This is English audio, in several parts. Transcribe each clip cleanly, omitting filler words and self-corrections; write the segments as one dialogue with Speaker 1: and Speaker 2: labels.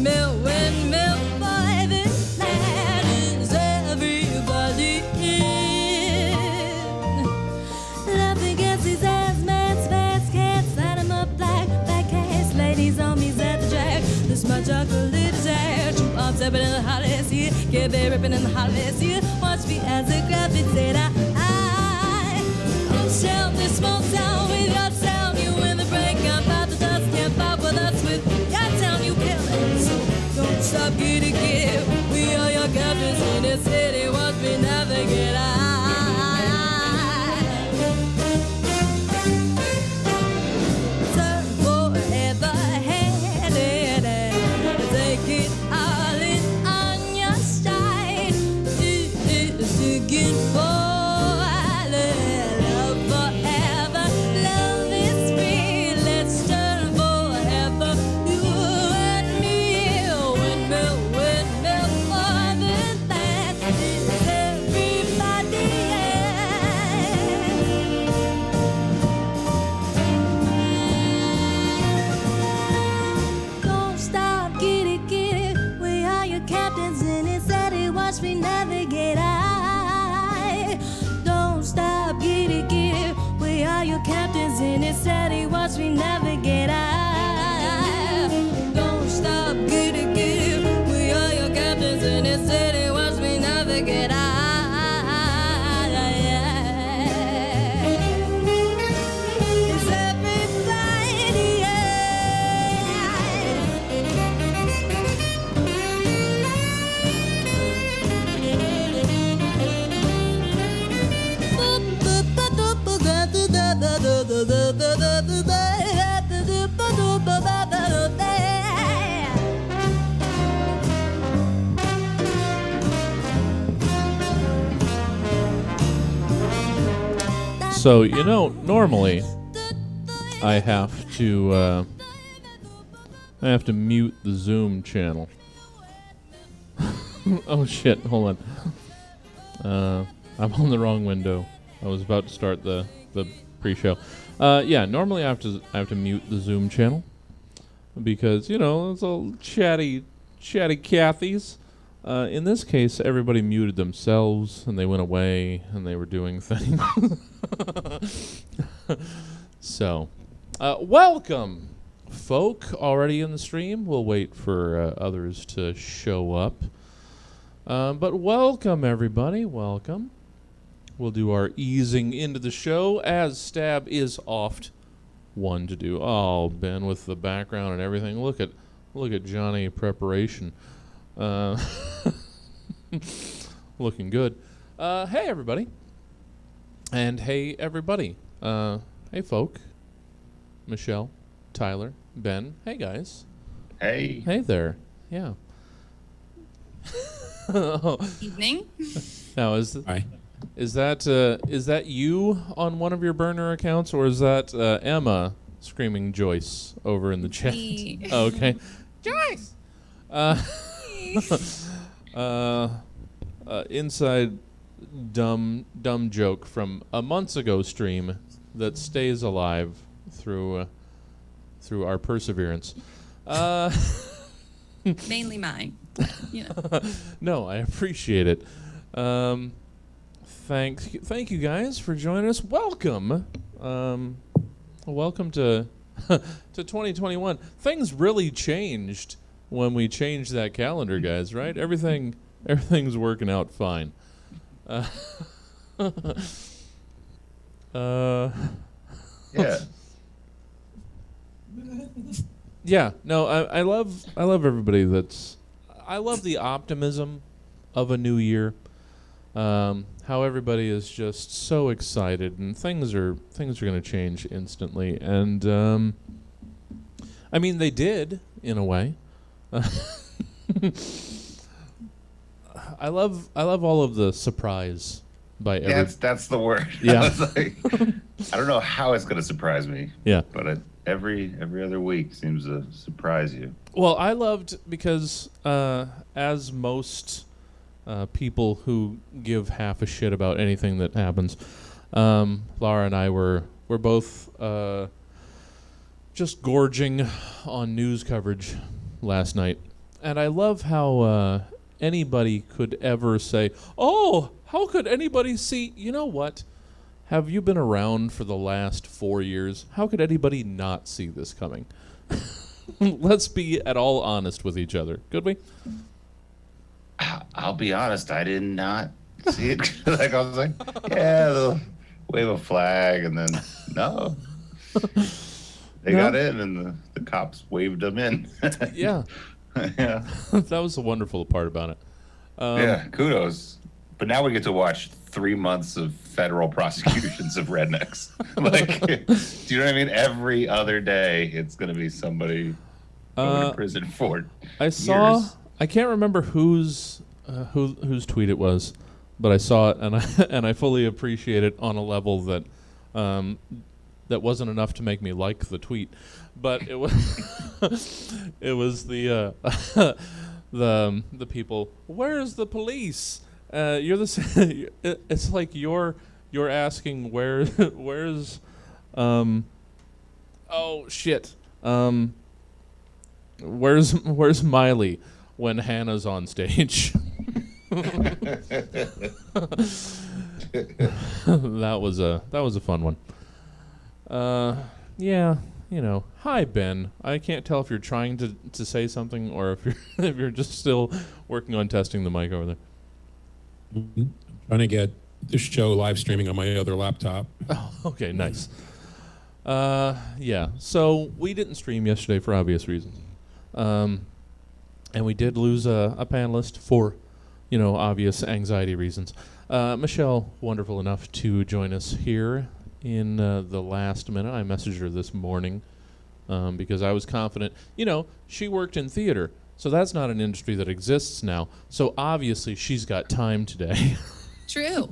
Speaker 1: windmill, boy, this land is everybody in. Laughing against these ass-mats, fast cats, light 'em up like fat cats, ladies on me at the jack. This my chocolate jack, two arms up in the hottest here, get me ripping in the hottest here. Watch me as a graphic said I shall this small town without sound. You in the break up out the dust, can't fight with us with your town you kill it. So don't stop, get it, get. We are your captains in this city, watch me navigate. Turn forever headed, take it all in on your stride. It is again for navigate. I don't stop, get it. We are your captains in this city, watch me navigate. I don't stop, get it. We are your captains in this city, watch me navigate. It's everybody,
Speaker 2: So, you know, normally I have to mute the Zoom channel. Oh shit, hold on. I'm on the wrong window. I was about to start the pre-show. Yeah, normally I have to mute the Zoom channel because, you know, it's all chatty Cathys. In this case, everybody muted themselves and they went away and they were doing things. So, welcome, folk, already in the stream. We'll wait for others to show up. But welcome, everybody. Welcome. We'll do our easing into the show, as Stab is oft one to do. Oh, Ben, with the background and everything. Look at Johnny preparation. Looking good. Hey, everybody. And hey, everybody. Hey, folk. Michelle, Tyler, Ben. Hey, guys.
Speaker 3: Hey.
Speaker 2: Hey there. Yeah.
Speaker 4: Evening.
Speaker 2: Now, is that you on one of your burner accounts, or is that Emma screaming Joyce over in the chat?
Speaker 4: Me.
Speaker 2: Oh, okay.
Speaker 4: Joyce.
Speaker 2: Inside dumb joke from a months ago stream that stays alive through our perseverance.
Speaker 4: Mainly mine. You know.
Speaker 2: No, I appreciate it. Thank you guys for joining us. Welcome. Welcome to to 2021. Things really changed when we changed that calendar, guys, right? Everything's working out fine.
Speaker 3: Yeah.
Speaker 2: Yeah, no, I love everybody I love the optimism of a new year. How everybody is just so excited and things are going to change instantly, and I mean they did in a way. I love all of the surprise by
Speaker 3: That's the word.
Speaker 2: Yeah.
Speaker 3: I was like, I don't know how it's going to surprise me.
Speaker 2: Yeah.
Speaker 3: But every other week seems to surprise you.
Speaker 2: Well, I loved because as most people who give half a shit about anything that happens, Laura and I were both just gorging on news coverage last night, And I love how anybody could ever say, "Oh, how could anybody see?" You know what? Have you been around for the last 4 years? How could anybody not see this coming? Let's be at all honest with each other. Could we?
Speaker 3: I'll be honest, I did not see it. Like I was like, yeah, they'll wave a flag, and then no, they got in, and the cops waved them in.
Speaker 2: Yeah,
Speaker 3: Yeah,
Speaker 2: that was the wonderful part about it.
Speaker 3: yeah, kudos. But now we get to watch 3 months of federal prosecutions of rednecks. Like, do you know what I mean? Every other day, it's going to be somebody going to prison for
Speaker 2: I saw.
Speaker 3: years.
Speaker 2: I can't remember whose tweet it was, but I saw it and I fully appreciate it on a level that that wasn't enough to make me like the tweet, but it was it was the the people. Where's the police? You're the. It's like you're asking where's oh shit where's Miley when Hannah's on stage. that was a fun one. Yeah, you know. Hi Ben. I can't tell if you're trying to say something or if you're just still working on testing the mic over there.
Speaker 5: I'm trying to get this show live streaming on my other laptop.
Speaker 2: Oh, okay, nice. Yeah. So we didn't stream yesterday for obvious reasons. And we did lose a panelist for, obvious anxiety reasons. Michelle, wonderful enough to join us here in the last minute. I messaged her this morning because I was confident. She worked in theater, so that's not an industry that exists now. So obviously she's got time today.
Speaker 4: True.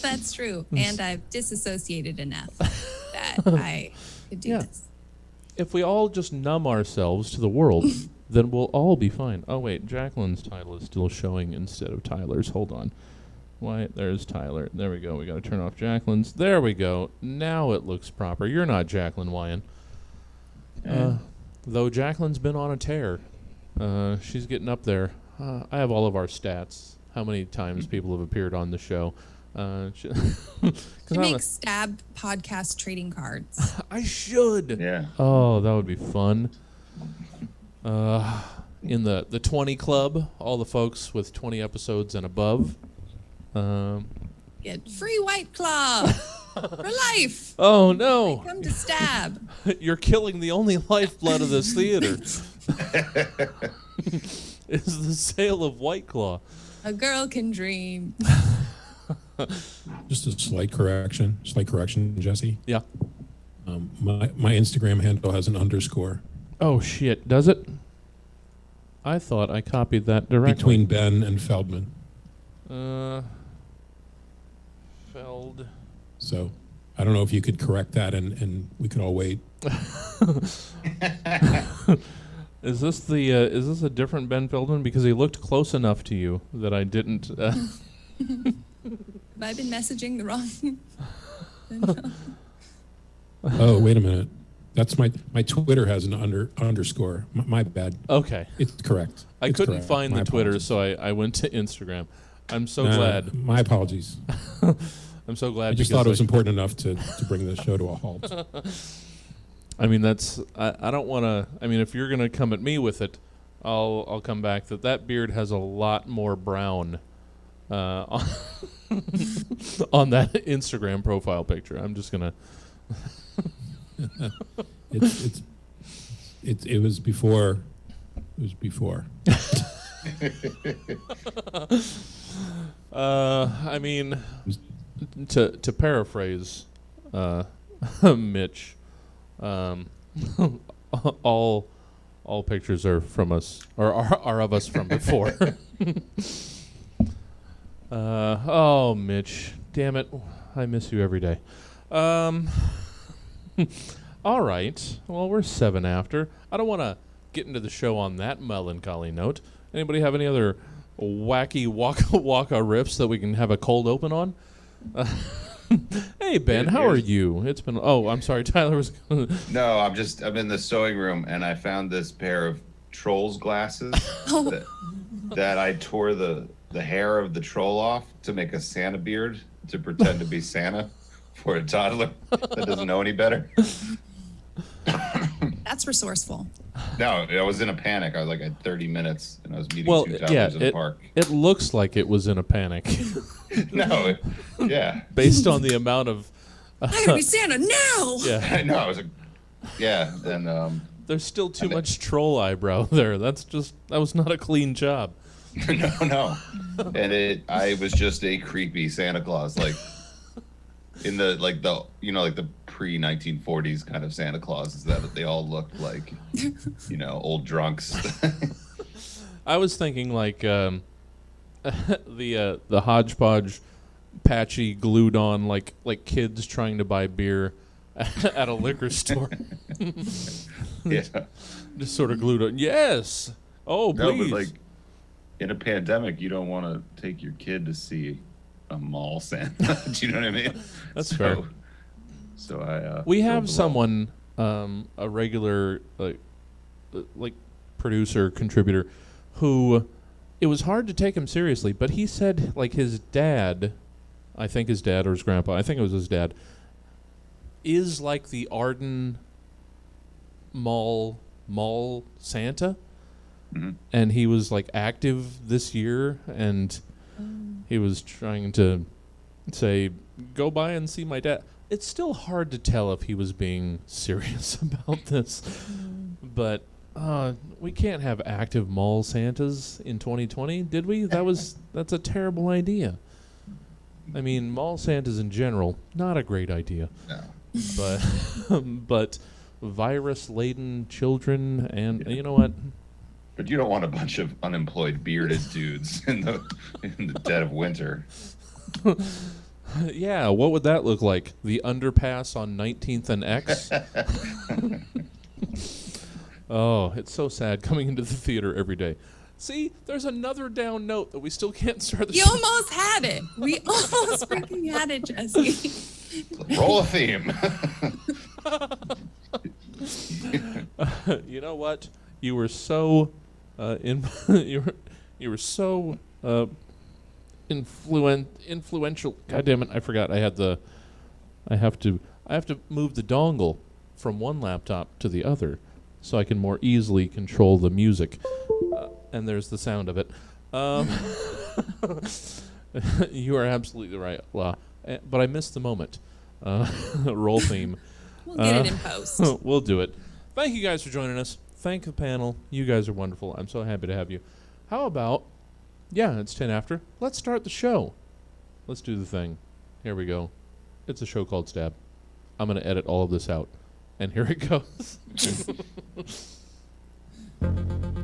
Speaker 4: That's true. And I've disassociated enough that I could do this.
Speaker 2: If we all just numb ourselves to the world, then we'll all be fine. Oh, wait, Jacqueline's title is still showing instead of Tyler's. Hold on. Why? There's Tyler. There we go. We got to turn off Jacqueline's. There we go. Now it looks proper. You're not Jacqueline Wyan. Though Jacqueline's been on a tear. She's getting up there. I have all of our stats. How many times people have appeared on the show.
Speaker 4: She makes stab podcast trading cards.
Speaker 2: I should.
Speaker 3: Yeah.
Speaker 2: Oh, that would be fun. In the 20 club, all the folks with 20 episodes and above.
Speaker 4: Get free White Claw for life.
Speaker 2: Oh, no.
Speaker 4: Come to stab.
Speaker 2: You're killing the only lifeblood of this theater. Is the sale of White Claw.
Speaker 4: A girl can dream.
Speaker 5: Just a slight correction, Jesse.
Speaker 2: Yeah.
Speaker 5: My Instagram handle has an underscore
Speaker 2: Oh, shit. Does it? I thought I copied that directly.
Speaker 5: between Ben and Feldman.
Speaker 2: Feld.
Speaker 5: So I don't know if you could correct that and we could all wait.
Speaker 2: Is this a different Ben Feldman? Because he looked close enough to you that I didn't.
Speaker 4: Have I been messaging the wrong?
Speaker 5: Oh, wait a minute. That's my Twitter has an underscore. My bad.
Speaker 2: Okay.
Speaker 5: It's correct.
Speaker 2: I
Speaker 5: It's
Speaker 2: couldn't
Speaker 5: correct.
Speaker 2: find
Speaker 5: My
Speaker 2: the Twitter,
Speaker 5: apologies.
Speaker 2: so I went to Instagram. I'm so glad.
Speaker 5: My apologies.
Speaker 2: I'm so glad.
Speaker 5: I just
Speaker 2: because
Speaker 5: thought it was important enough to bring the show to a halt.
Speaker 2: I mean, I don't want to. I mean, if you're gonna come at me with it, I'll come back. That beard has a lot more brown on that Instagram profile picture. I'm just gonna.
Speaker 5: It was before. It was before.
Speaker 2: I mean, to paraphrase Mitch, all pictures are from us or are of us from before. Oh, Mitch, damn it, I miss you every day. All right, well, we're 7 after. I don't want to get into the show on that melancholy note. Anybody have any other wacky waka riffs that we can have a cold open on? Hey Ben, how are you? It's been. Oh, I'm sorry, Tyler was.
Speaker 3: No, I'm in the sewing room and I found this pair of troll's glasses that I tore the hair of the troll off to make a Santa beard to pretend to be Santa for a toddler that doesn't know any better.
Speaker 4: That's resourceful.
Speaker 3: No, I was in a panic. I was like at 30 minutes and I was meeting two toddlers in the park.
Speaker 2: It looks like it was in a panic.
Speaker 3: No, yeah.
Speaker 2: Based on the amount of...
Speaker 4: I gotta be Santa now!
Speaker 2: Yeah.
Speaker 3: No, I was like, yeah, and...
Speaker 2: There's still too much troll eyebrow there. That was not a clean job.
Speaker 3: No. And I was just a creepy Santa Claus, like in the pre-1940s kind of Santa Clauses that they all looked like, old drunks.
Speaker 2: I was thinking like the hodgepodge, patchy, glued on like kids trying to buy beer at a liquor store.
Speaker 3: Yeah.
Speaker 2: Just sort of glued on. Yes. Oh, please.
Speaker 3: No, but like in a pandemic, you don't want to take your kid to see a mall Santa. Do you know what I mean?
Speaker 2: That's fair.
Speaker 3: So
Speaker 2: we have someone, a regular like producer, contributor, who it was hard to take him seriously, but he said like his dad, I think his dad or his grandpa, I think it was his dad, is like the Arden mall Santa.
Speaker 3: Mm-hmm.
Speaker 2: And he was like active this year, and he was trying to say, go by and see my dad. It's still hard to tell if he was being serious about this, but we can't have active mall Santas in 2020, did we? That's a terrible idea. I mean, mall Santas in general, not a great idea.
Speaker 3: No.
Speaker 2: But virus-laden children, and you know what?
Speaker 3: But you don't want a bunch of unemployed bearded dudes in the dead of winter.
Speaker 2: Yeah, what would that look like? The underpass on 19th and X? Oh, it's so sad coming into the theater every day. See, there's another down note that we still can't start the
Speaker 4: You
Speaker 2: show.
Speaker 4: almost had it. We almost freaking had it, Jesse.
Speaker 3: Roll a theme.
Speaker 2: You know what? You were so you were so influential. God damn it! I forgot. I have to move the dongle from one laptop to the other, so I can more easily control the music. And there's the sound of it. You are absolutely right, La. But I missed the moment. Roll theme.
Speaker 4: We'll get it in post.
Speaker 2: We'll do it. Thank you guys for joining us. Thank the panel. You guys are wonderful. I'm so happy to have you. How about, it's 10 after. Let's start the show. Let's do the thing. Here we go. It's a show called Stab. I'm going to edit all of this out. And here it goes.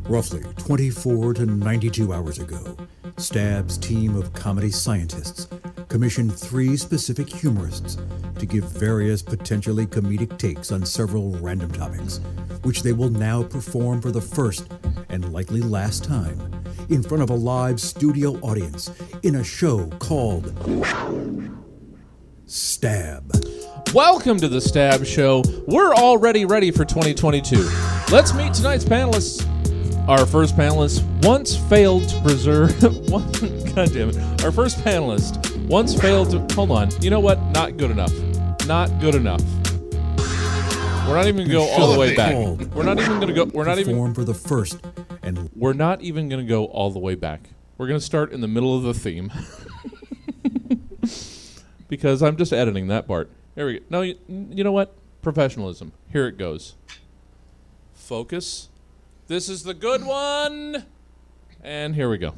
Speaker 6: Roughly 24 to 92 hours ago, Stab's team of comedy scientists commissioned 3 specific humorists to give various potentially comedic takes on several random topics, which they will now perform for the first and likely last time in front of a live studio audience in a show called Stab.
Speaker 2: Welcome to the Stab Show. We're already ready for 2022. Let's meet tonight's panelists. Our first panelist once failed to preserve... God damn it. Our first panelist once failed to... Hold on. You know what? Not good enough. Not good enough. We're not even going to go all the way back. We're not even going to go... We're not even...
Speaker 6: for the first and...
Speaker 2: We're not even going to go all the way back. We're going to start in the middle of the theme. Because I'm just editing that part. Here we go. No, you know what? Professionalism. Here it goes. Focus. This is the good one. And here we go.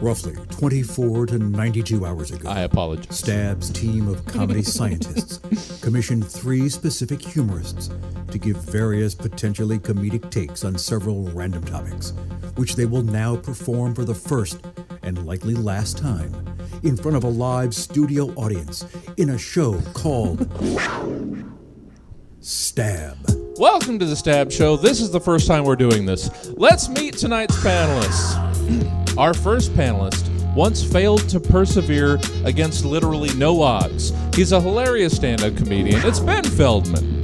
Speaker 6: Roughly 24 to 92 hours ago,
Speaker 2: I apologize.
Speaker 6: Stab's team of comedy scientists commissioned 3 specific humorists to give various potentially comedic takes on several random topics, which they will now perform for the first and likely last time in front of a live studio audience in a show called Stab.
Speaker 2: Welcome to the Stab Show. This is the first time we're doing this. Let's meet tonight's panelists. Our first panelist once failed to persevere against literally no odds. He's a hilarious stand-up comedian. It's Ben Feldman.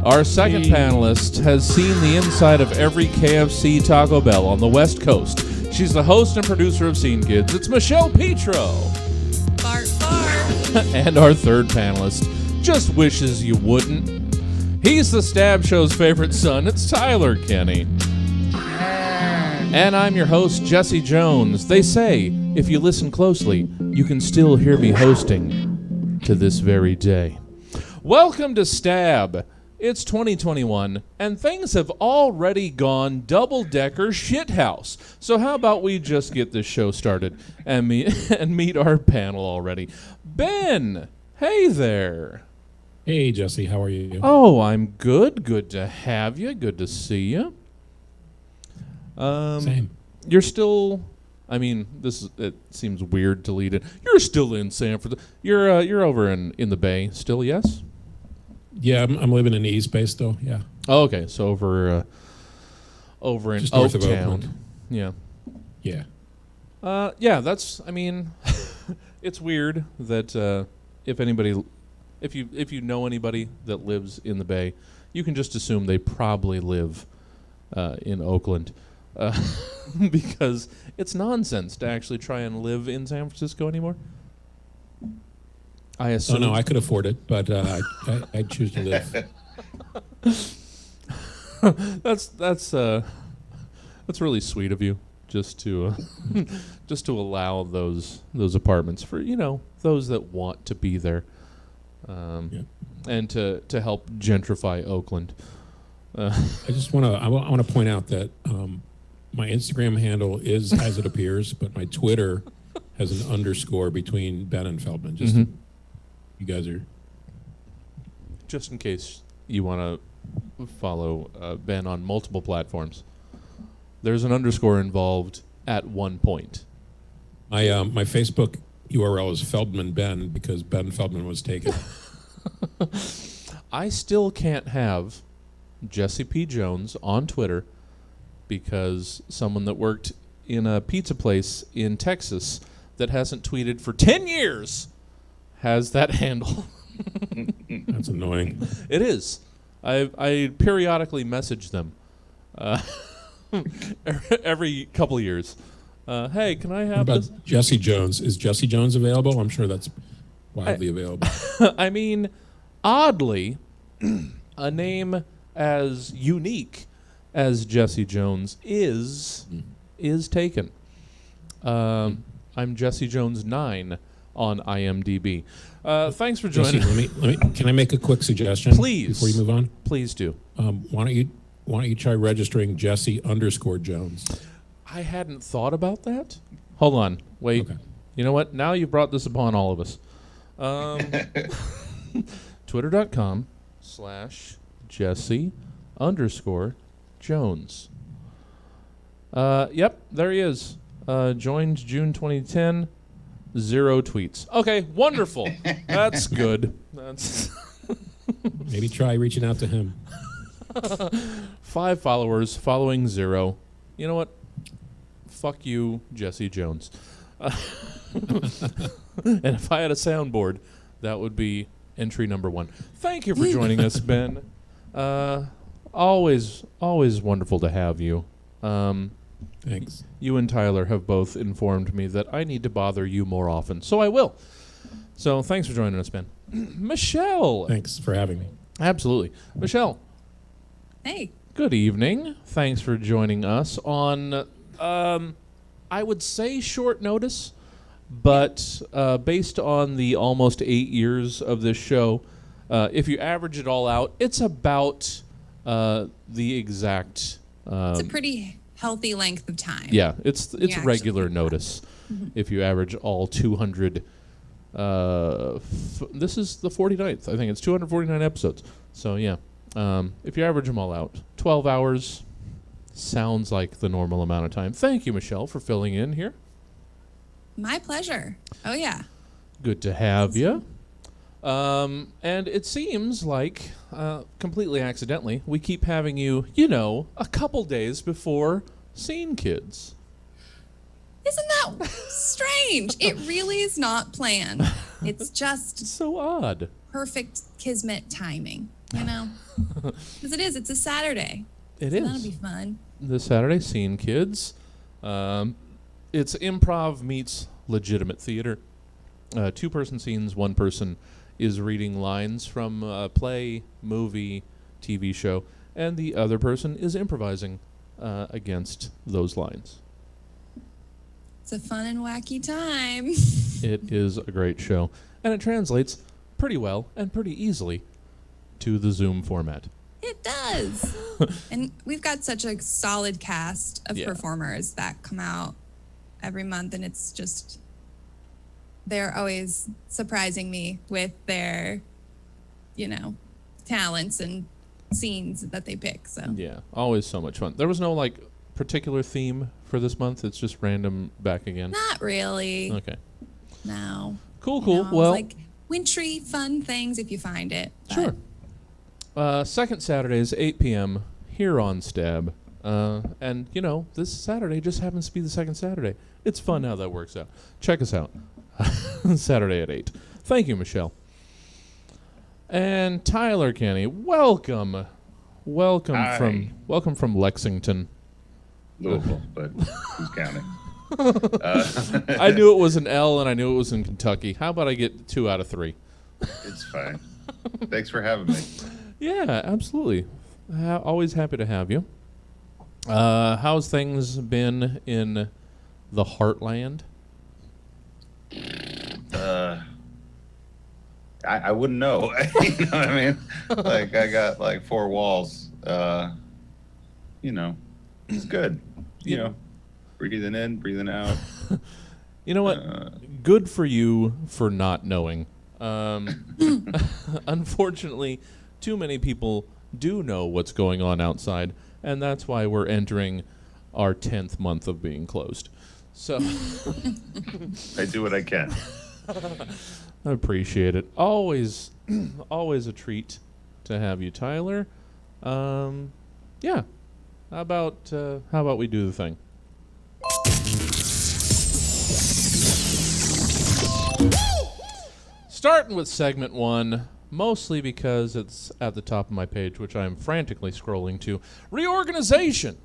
Speaker 2: Our second panelist has seen the inside of every KFC Taco Bell on the West Coast. She's the host and producer of Scene Kids. It's Michelle Petro.
Speaker 4: Fart, fart.
Speaker 2: And our third panelist just wishes you wouldn't. He's the Stab Show's favorite son. It's Tyler Kinney. And I'm your host, Jesse Jones. They say, if you listen closely, you can still hear me hosting to this very day. Welcome to Stab. It's 2021, and things have already gone double-decker shithouse. So how about we just get this show started and meet our panel already. Ben, hey there.
Speaker 5: Hey, Jesse, how are you?
Speaker 2: Oh, I'm good. Good to have you. Good to see you.
Speaker 5: Same.
Speaker 2: You're still. I mean, it seems weird to lead in. You're still in San Francisco. You're over in the Bay still, yes?
Speaker 5: Yeah, I'm living in the East Bay still. Yeah.
Speaker 2: Oh, okay. So over in
Speaker 5: Just north of
Speaker 2: Oaktown.
Speaker 5: Oakland.
Speaker 2: Yeah.
Speaker 5: Yeah.
Speaker 2: Yeah. That's. I mean, it's weird that if you know anybody that lives in the Bay, you can just assume they probably live in Oakland. Because it's nonsense to actually try and live in San Francisco anymore. I assume.
Speaker 5: Oh no, I could afford it, but I choose to live.
Speaker 2: That's really sweet of you, just to allow those apartments for those that want to be there, and to help gentrify Oakland.
Speaker 5: I want to point out that my Instagram handle is as it appears, but my Twitter has an underscore between Ben and Feldman. Just you guys are.
Speaker 2: Just in case you want to follow Ben on multiple platforms, there's an underscore involved at one point.
Speaker 5: My Facebook URL is Feldman Ben because Ben Feldman was taken.
Speaker 2: I still can't have Jesse P. Jones on Twitter because someone that worked in a pizza place in Texas that hasn't tweeted for 10 years has that handle.
Speaker 5: That's annoying.
Speaker 2: It is. I periodically message them every couple of years. Hey, can I have
Speaker 5: What
Speaker 2: this?
Speaker 5: about Jesse Jones? Is Jesse Jones available? I'm sure that's widely available.
Speaker 2: I mean, oddly, a name as unique as Jesse Jones is taken. I'm Jesse Jones 9 on IMDb. Thanks for joining.
Speaker 5: Jesse, can I make a quick suggestion?
Speaker 2: Please.
Speaker 5: Before you move on?
Speaker 2: Please do.
Speaker 5: Why don't you try registering Jesse_Jones?
Speaker 2: I hadn't thought about that. Hold on. Wait.
Speaker 5: Okay.
Speaker 2: You know what? Now you brought this upon all of us. Twitter.com/Jesse_Jones. Yep, there he is. Joined June 2010. 0 tweets. Okay, wonderful. That's good. That's
Speaker 5: Maybe try reaching out to him.
Speaker 2: 5 followers, following 0. You know what? Fuck you, Jesse Jones. And if I had a soundboard, that would be entry number 1. Thank you for joining us, Ben. Always wonderful to have you.
Speaker 5: Thanks.
Speaker 2: You and Tyler have both informed me that I need to bother you more often, so I will. So thanks for joining us, Ben. Michelle.
Speaker 5: Thanks for having me.
Speaker 2: Absolutely. Michelle.
Speaker 4: Hey.
Speaker 2: Good evening. Thanks for joining us on, I would say short notice, but based on the almost 8 years of this show, if you average it all out, it's about the exact...
Speaker 4: it's a pretty healthy length of time.
Speaker 2: Yeah, it's regular notice. If you average all 200... this is the 49th. I think it's 249 episodes. So, yeah. If you average them all out, 12 hours sounds like the normal amount of time. Thank you, Michelle, for filling in here.
Speaker 4: My pleasure. Oh, yeah.
Speaker 2: Good to have you. And it seems like, completely accidentally, we keep having you, a couple days before Scene Kids.
Speaker 4: Isn't that strange? It really is not planned. It's just
Speaker 2: so odd.
Speaker 4: Perfect kismet timing. You know, because it's a Saturday.
Speaker 2: It
Speaker 4: So
Speaker 2: is.
Speaker 4: that'll be fun.
Speaker 2: This Saturday, Scene Kids. It's improv meets legitimate theater. 2-person scenes, 1 person is reading lines from a play, movie, TV show, and the other person is improvising against those lines.
Speaker 4: It's a fun and wacky time.
Speaker 2: It is a great show, and it translates pretty well and pretty easily to the Zoom format.
Speaker 4: It does. And we've got such a solid cast of
Speaker 2: Yeah.
Speaker 4: performers that come out every month, and it's just, they're always surprising me with their, talents and scenes that they pick. So
Speaker 2: Yeah, always so much fun. There was no particular theme for this month. It's just random back again.
Speaker 4: not really.
Speaker 2: Okay.
Speaker 4: No.
Speaker 2: Cool.
Speaker 4: I was
Speaker 2: Well,
Speaker 4: like wintry, fun things if you find it. but-
Speaker 2: sure. Second Saturday is 8 p.m. here on Stab. And, this Saturday just happens to be the second Saturday. It's fun how that works out. Check us out. Saturday at 8. Thank you, Michelle. And Tyler Kinney, welcome. Welcome
Speaker 3: Hi.
Speaker 2: from Lexington.
Speaker 3: Louisville, but who's counting?
Speaker 2: I knew it was an L and I knew it was in Kentucky. How about I get 2 out of 3?
Speaker 3: It's fine. Thanks for having me.
Speaker 2: Yeah, absolutely. Always happy to have you. How's things been in the Heartland?
Speaker 3: I wouldn't know. You know what I mean? I got 4 walls. It's good. Breathing in, breathing out.
Speaker 2: You know what? Good for you for not knowing. Unfortunately, too many people do know what's going on outside, and that's why we're entering our 10th month of being closed. So
Speaker 3: I do what I can.
Speaker 2: I appreciate it. Always a treat to have you, Tyler. Yeah. How about we do the thing? Starting with segment 1, mostly because it's at the top of my page, which I'm frantically scrolling to. Reorganization.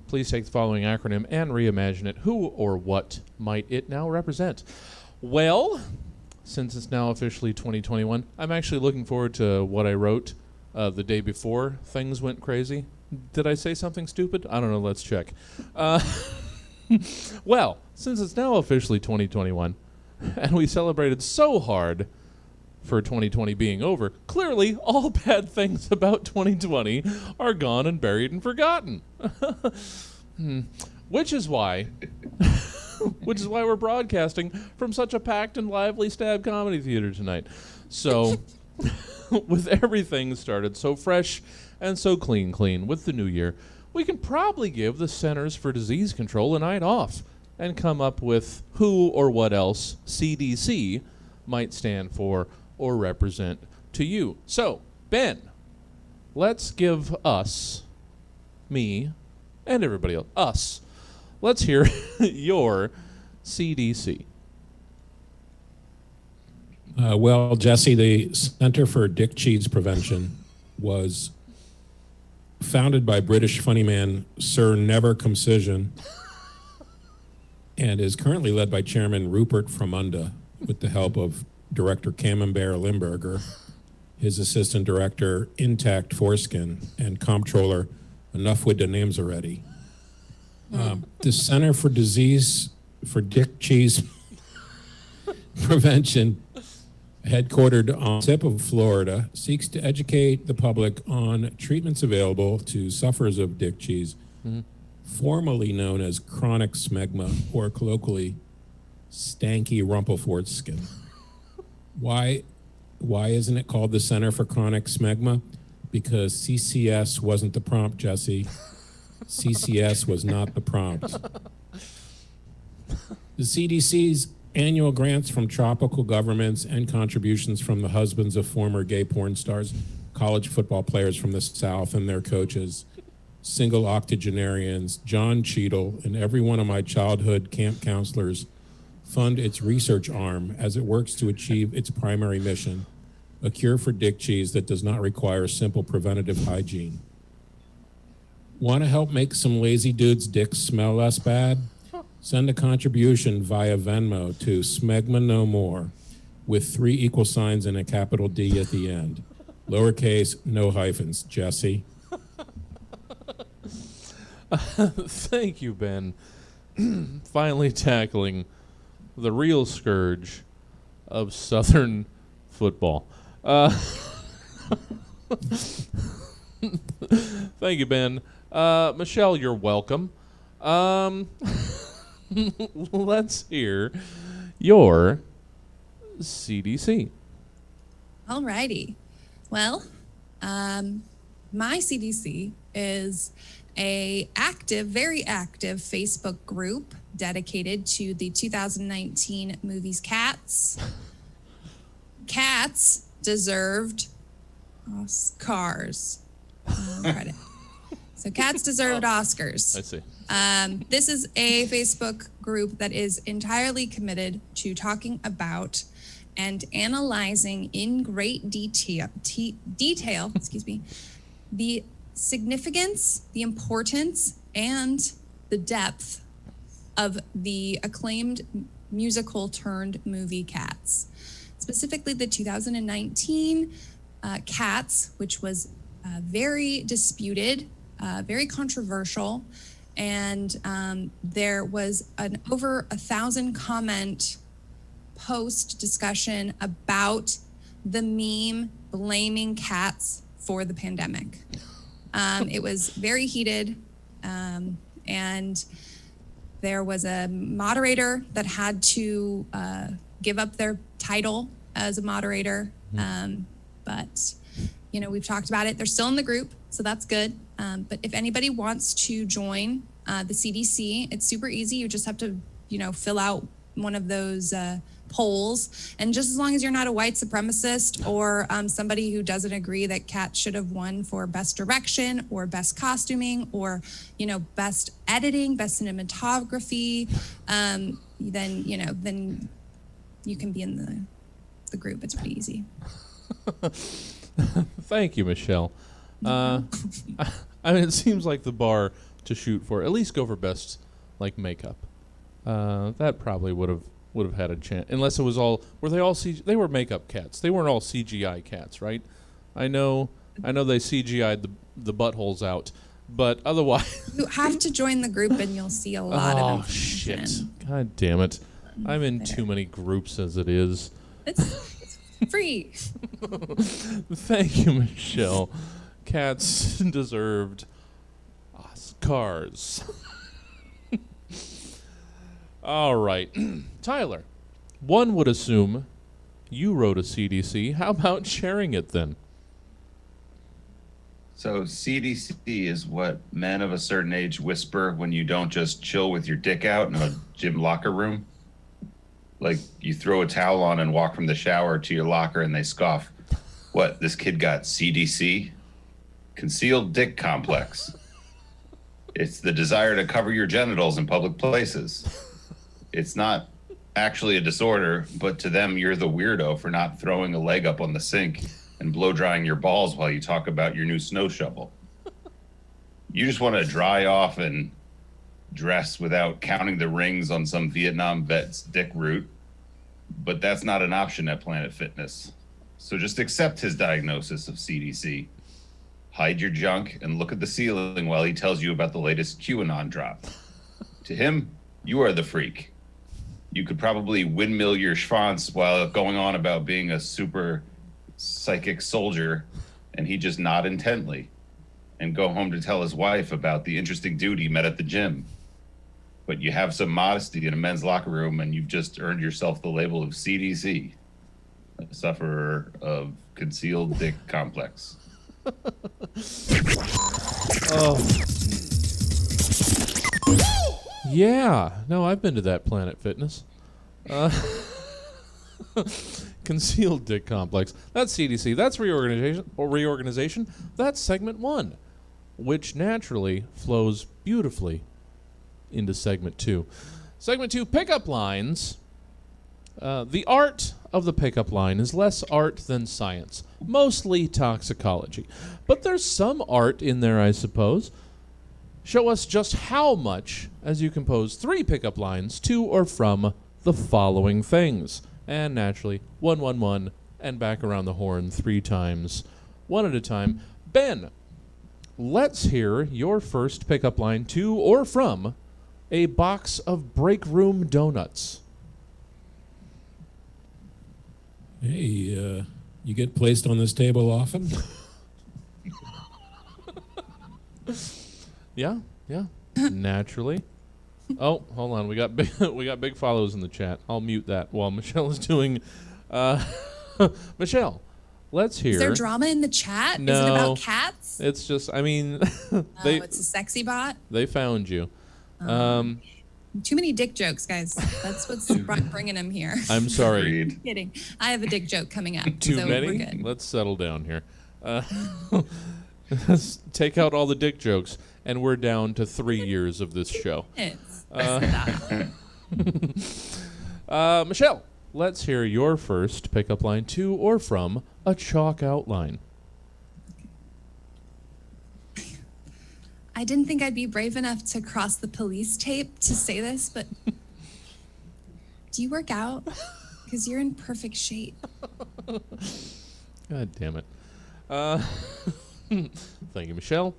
Speaker 2: Please take the following acronym and reimagine it. Who or what might it now represent? Well, since it's now officially 2021, I'm actually looking forward to what I wrote the day before things went crazy. Did I say something stupid? I don't know. Let's check. Well, since it's now officially 2021, and we celebrated so hard for 2020 being over, clearly all bad things about 2020 are gone and buried and forgotten. Which is why we're broadcasting from such a packed and lively Stab Comedy Theater tonight. So, with everything started so fresh and so clean with the new year, we can probably give the Centers for Disease Control a night off and come up with who or what else CDC might stand for or represent to you. So, Ben, let's give us, me, and everybody else, let's hear your CDC.
Speaker 5: Well, Jesse, the Center for Dick Cheese Prevention was founded by British funny man Sir Never Concision and is currently led by Chairman Rupert Fremunda with the help of Director Camembert Limburger, his assistant director Intact Foreskin, and comptroller, enough with the names already. The Center for Dick Cheese Prevention, headquartered on the tip of Florida, seeks to educate the public on treatments available to sufferers of dick cheese, formerly known as chronic smegma, or colloquially, stanky rumpelforeskin. Why isn't it called the Center for Chronic Smegma? Because CCS wasn't the prompt, Jesse. CCS was not the prompt. The CDC's annual grants from tropical governments and contributions from the husbands of former gay porn stars, college football players from the South and their coaches, single octogenarians, John Cheadle, and every one of my childhood camp counselors fund its research arm as it works to achieve its primary mission, a cure for dick cheese that does not require simple preventative hygiene. Want to help make some lazy dudes' dicks smell less bad? Send a contribution via Venmo to Smegma No More with 3 equal signs and a capital D at the end. Lowercase, no hyphens. Jesse.
Speaker 2: Thank you, Ben. Finally tackling the real scourge of Southern football. Thank you, Ben. Michelle, you're welcome. Let's hear your CDC.
Speaker 4: Alrighty. Well, my CDC is a very active Facebook group dedicated to the 2019 movies Cats. Cats deserved Oscars credit. So Cats deserved Oscars.
Speaker 2: I see.
Speaker 4: This is a Facebook group that is entirely committed to talking about and analyzing in great detail, the significance, the importance, and the depth of the acclaimed musical turned movie Cats. Specifically the 2019 Cats, which was very disputed, very controversial, and there was an over 1,000 comment post discussion about the meme blaming cats for the pandemic. It was very heated, and there was a moderator that had to give up their title as a moderator. But, you know, we've talked about it. They're still in the group, so that's good. But if anybody wants to join the CDC, it's super easy. You just have to, you know, fill out one of those polls. And just as long as you're not a white supremacist or somebody who doesn't agree that Cats should have won for best direction or best costuming or, you know, best editing, best cinematography, then you can be in the group. It's pretty easy.
Speaker 2: Thank you, Michelle. I mean, it seems like the bar to shoot for, at least go for best, like, makeup. That probably would have had a chance, unless it was all. Were they all they were makeup cats? They weren't all CGI cats, right? I know they CGI'd the buttholes out, but otherwise.
Speaker 4: You have to join the group, and you'll see a lot of information.
Speaker 2: Shit! God damn it! I'm in too many groups as it is.
Speaker 4: It's free.
Speaker 2: Thank you, Michelle. Cats deserved Oscars. All right. Tyler, one would assume you wrote a CDC. How about sharing it then?
Speaker 3: So CDC is what men of a certain age whisper when you don't just chill with your dick out in a gym locker room. Like you throw a towel on and walk from the shower to your locker and they scoff. What, this kid got CDC? Concealed dick complex. It's the desire to cover your genitals in public places. It's not actually a disorder, but to them, you're the weirdo for not throwing a leg up on the sink and blow drying your balls while you talk about your new snow shovel. You just want to dry off and dress without counting the rings on some Vietnam vet's dick root, but that's not an option at Planet Fitness. So just accept his diagnosis of CDC. Hide your junk and look at the ceiling while he tells you about the latest QAnon drop. To him, you are the freak. You could probably windmill your schwanz while going on about being a super psychic soldier, and he just nod intently and go home to tell his wife about the interesting dude he met at the gym. But you have some modesty in a men's locker room, and you've just earned yourself the label of CDC, a sufferer of concealed dick complex.
Speaker 2: Oh. Yeah. No, I've been to that Planet Fitness. Concealed dick complex. That's CDC. That's reorganization. That's segment 1, which naturally flows beautifully into segment 2. Segment 2, pickup lines. The art of the pickup line is less art than science, mostly toxicology. But there's some art in there, I suppose. Show us just how much as you compose 3 pickup lines to or from the following things. And naturally, 1, 1, 1, and back around the horn 3 times, one at a time. Ben, let's hear your first pickup line to or from a box of break room donuts.
Speaker 5: Hey, you get placed on this table often?
Speaker 2: Yeah, naturally. Oh, hold on. We got big follows in the chat. I'll mute that while Michelle is doing. Michelle, let's hear.
Speaker 4: Is there drama in the chat?
Speaker 2: No,
Speaker 4: is it about cats?
Speaker 2: It's just. I mean,
Speaker 4: It's a sexy bot.
Speaker 2: They found you.
Speaker 4: Too many dick jokes, guys. That's what's bringing them here.
Speaker 2: I'm sorry.
Speaker 3: Agreed.
Speaker 4: Kidding. I have a dick joke coming up.
Speaker 2: Too
Speaker 4: so
Speaker 2: many?
Speaker 4: We're good.
Speaker 2: Let's settle down here. Take out all the dick jokes, and we're down to 3 years of this show. Michelle, let's hear your first pickup line to or from a chalk outline.
Speaker 4: I didn't think I'd be brave enough to cross the police tape to say this, but do you work out? Because you're in perfect shape.
Speaker 2: God damn it. Thank you, Michelle.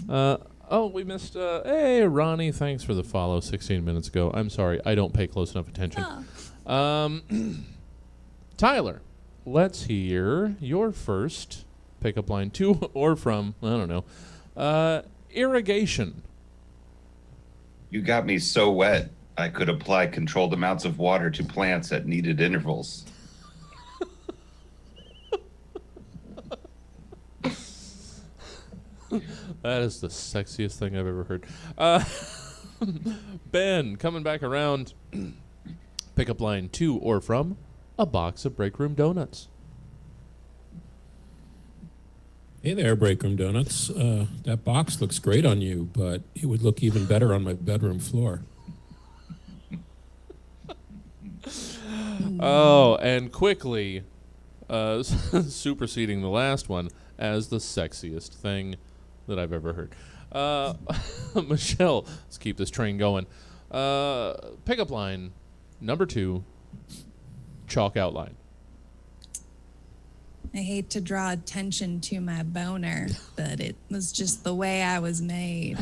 Speaker 2: We missed. Hey, Ronnie, thanks for the follow 16 minutes ago. I'm sorry, I don't pay close enough attention. Tyler, let's hear your first pickup line to or from, I don't know, irrigation.
Speaker 3: You got me so wet, I could apply controlled amounts of water to plants at needed intervals.
Speaker 2: That is the sexiest thing I've ever heard. Ben, coming back around. Pickup line to or from a box of break room donuts.
Speaker 5: Hey there, break room donuts. That box looks great on you, but it would look even better on my bedroom floor.
Speaker 2: Oh, and quickly superseding the last one as the sexiest thing that I've ever heard. Michelle, let's keep this train going. Pickup line number 2, chalk outline.
Speaker 4: I hate to draw attention to my boner, but it was just the way I was made.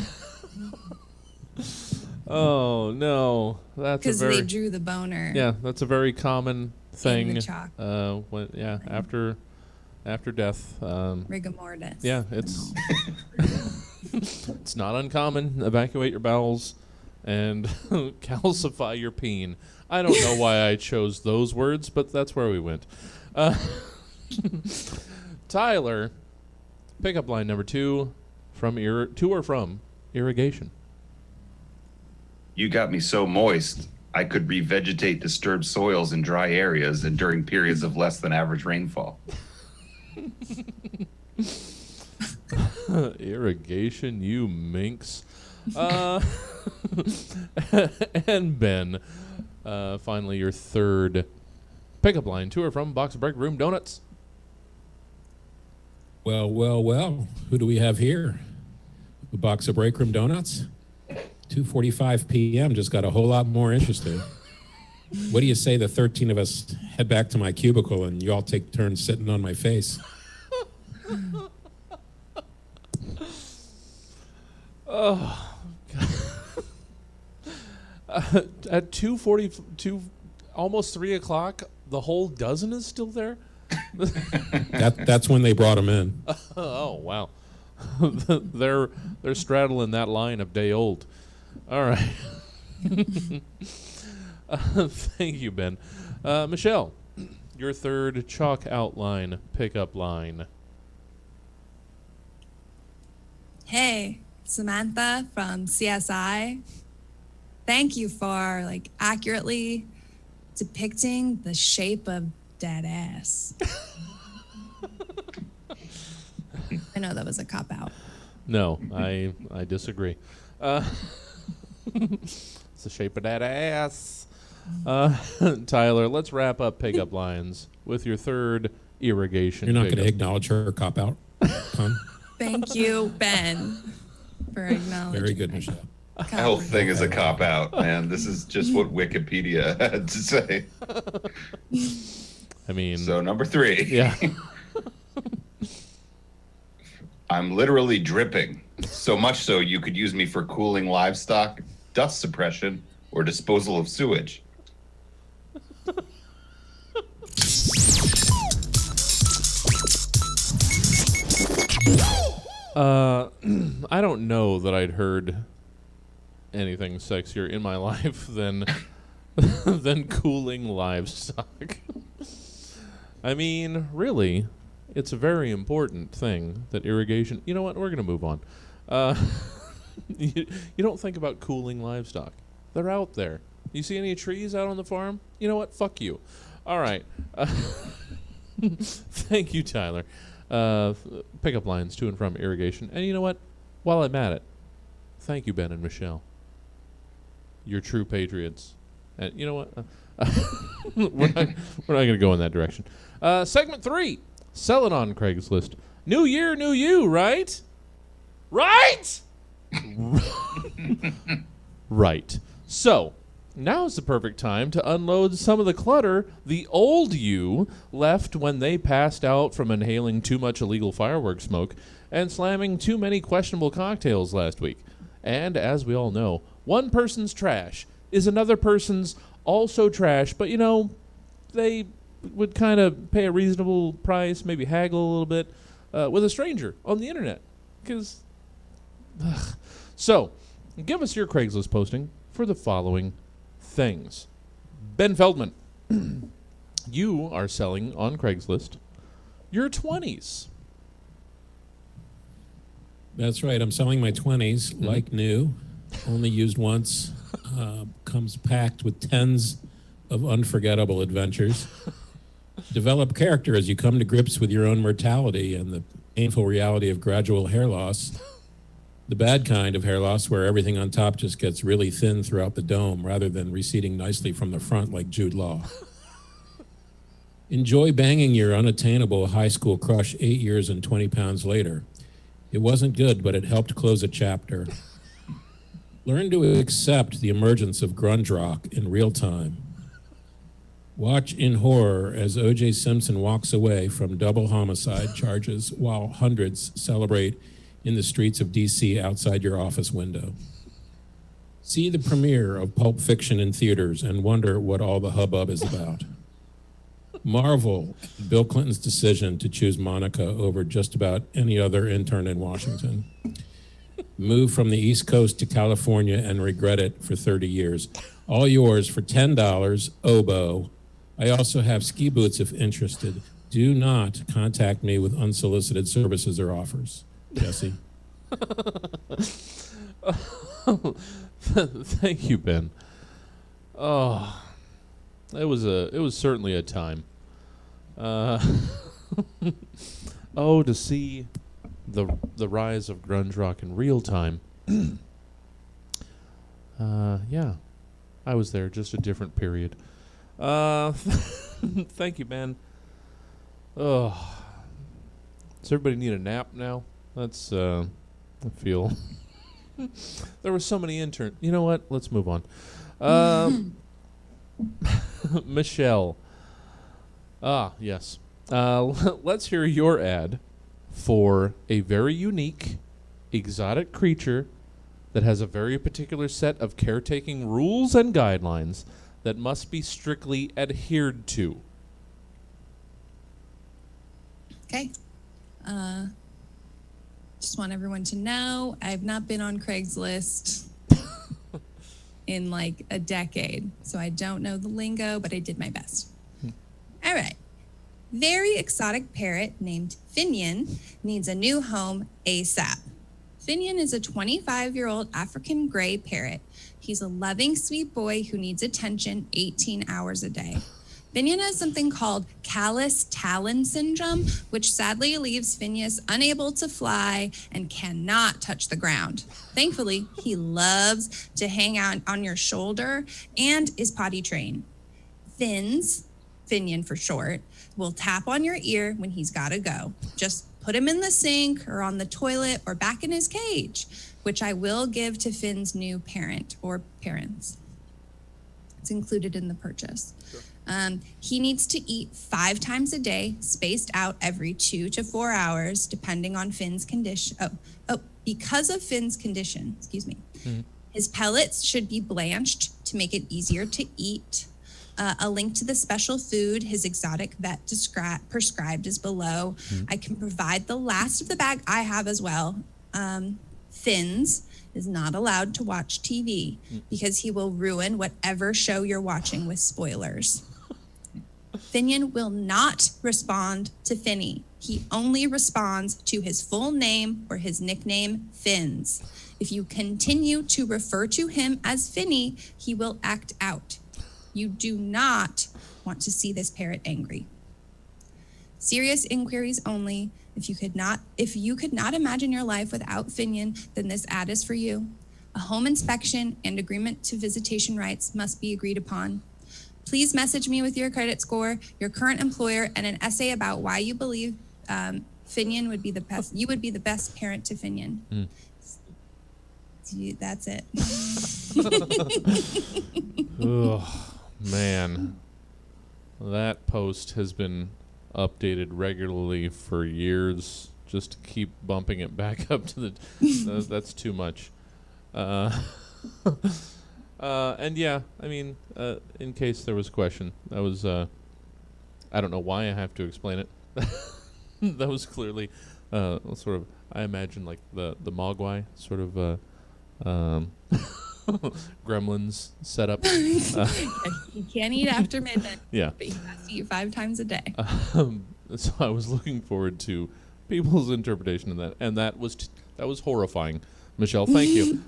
Speaker 2: Oh no, that's
Speaker 4: because they drew the boner.
Speaker 2: Yeah, that's a very common thing.
Speaker 4: In the chalk.
Speaker 2: After death.
Speaker 4: Rigor mortis.
Speaker 2: Yeah, it's it's not uncommon. Evacuate your bowels and calcify your peen. I don't know why I chose those words, but that's where we went. Tyler, pickup line number 2, to or from irrigation.
Speaker 3: You got me so moist, I could revegetate disturbed soils in dry areas and during periods of less than average rainfall.
Speaker 2: Irrigation, you minx. And Ben, finally your third pickup line to or from box of break room donuts.
Speaker 5: Well. Who do we have here? A box of break room donuts? 2:45 p.m. just got a whole lot more interested. What do you say the 13 of us head back to my cubicle and you all take turns sitting on my face?
Speaker 2: Oh, God. At 2:42, almost 3 o'clock, the whole dozen is still there?
Speaker 5: That's when they brought them in.
Speaker 2: Oh, wow. They're straddling that line of day old. All right. Thank you, Ben. Michelle, your third chalk outline pickup line.
Speaker 4: Hey, Samantha from CSI. Thank you for accurately depicting the shape of dead ass. I know that was a cop out.
Speaker 2: No, I disagree. It's the shape of that ass. Tyler, let's wrap up pickup lines with your third irrigation.
Speaker 5: You're not going to
Speaker 2: pickup.
Speaker 5: acknowledge her cop-out, huh?
Speaker 4: Thank you, Ben, for acknowledging.
Speaker 5: Very good, Michelle.
Speaker 3: The whole thing is a cop-out, man. This is just what Wikipedia had to say.
Speaker 2: I mean,
Speaker 3: So number 3.
Speaker 2: yeah.
Speaker 3: I'm literally dripping. So much so you could use me for cooling livestock, dust suppression, or disposal of sewage.
Speaker 2: I don't know that I'd heard anything sexier in my life than than cooling livestock. I mean, really, it's a very important thing that irrigation. You know what? We're gonna move on. You don't think about cooling livestock. They're out there. You see any trees out on the farm? You know what? Fuck you. All right. Thank you, Tyler. Pickup lines to and from irrigation. And you know what? While I'm at it, thank you, Ben and Michelle. You're true patriots. And you know what? We're not going to go in that direction. Segment 3. Sell it on Craigslist. New year, new you, right? Right? Right. So, now is the perfect time to unload some of the clutter the old you left when they passed out from inhaling too much illegal fireworks smoke and slamming too many questionable cocktails last week. And as we all know, one person's trash is another person's also trash, but you know, they would kind of pay a reasonable price, maybe haggle a little bit with a stranger on the internet. Because, so, give us your Craigslist posting for the following things. Ben Feldman, you are selling on Craigslist your 20s.
Speaker 5: That's right. I'm selling my 20s like new, only used once, comes packed with tens of unforgettable adventures. Develop character as you come to grips with your own mortality and the painful reality of gradual hair loss. The bad kind of hair loss where everything on top just gets really thin throughout the dome rather than receding nicely from the front like Jude Law. Enjoy banging your unattainable high school crush 8 years and 20 pounds later. It wasn't good, but it helped close a chapter. Learn to accept the emergence of grunge rock in real time. Watch in horror as O.J. Simpson walks away from double homicide charges while hundreds celebrate in the streets of D.C. outside your office window. See the premiere of Pulp Fiction in theaters and wonder what all the hubbub is about. Marvel at Bill Clinton's decision to choose Monica over just about any other intern in Washington. Move from the East Coast to California and regret it for 30 years. All yours for $10, oboe. I also have ski boots if interested. Do not contact me with unsolicited services or offers. Jesse.
Speaker 2: Thank you, Ben. Oh, it was certainly a time. To see the rise of grunge rock in real time. Yeah, I was there, just a different period. Thank you, Ben. Oh, does everybody need a nap now? That's I feel there were so many interns. You know what? Let's move on. Michelle. Yes. Let's hear your ad for a very unique, exotic creature that has a very particular set of caretaking rules and guidelines that must be strictly adhered to.
Speaker 4: Okay. Just want everyone to know I've not been on Craigslist in like a decade, so I don't know the lingo, but I did my best. All right. Very exotic parrot named Finian needs a new home ASAP. Finian is a 25-year-old African gray parrot. He's a loving, sweet boy who needs attention 18 hours a day. Finian has something called callus talon syndrome, which sadly leaves Phineas unable to fly and cannot touch the ground. Thankfully, he loves to hang out on your shoulder and is potty trained. Finian for short, will tap on your ear when he's got to go. Just put him in the sink or on the toilet or back in his cage, which I will give to Finn's new parent or parents. It's included in the purchase. Sure. He needs to eat 5 times a day, spaced out every 2 to 4 hours, depending on Finn's condition. Because of Finn's condition, His pellets should be blanched to make it easier to eat. A link to the special food his exotic vet prescribed is below. I can provide the last of the bag I have as well. Finn's is not allowed to watch TV because he will ruin whatever show you're watching with spoilers. Finian will not respond to Finny. He only responds to his full name or his nickname, Fins. If you continue to refer to him as Finny, he will act out. You do not want to see this parrot angry. Serious inquiries only. If you could not imagine your life without Finian, then this ad is for you. A home inspection and agreement to visitation rights must be agreed upon. Please message me with your credit score, your current employer, and an essay about why you believe Finian would be the best. You would be the best parent to Finian. That's it.
Speaker 2: Oh, man. That post has been updated regularly for years, just to keep bumping it back up to the that's too much. And yeah, I mean, in case there was a question, that was I don't know why I have to explain it. That was clearly sort of, I imagine, like the Mogwai sort of Gremlins setup.
Speaker 4: You can't eat after midnight.
Speaker 2: Yeah.
Speaker 4: But you have to eat 5 times a day.
Speaker 2: So I was looking forward to people's interpretation of that, and that was horrifying. Michelle, thank you.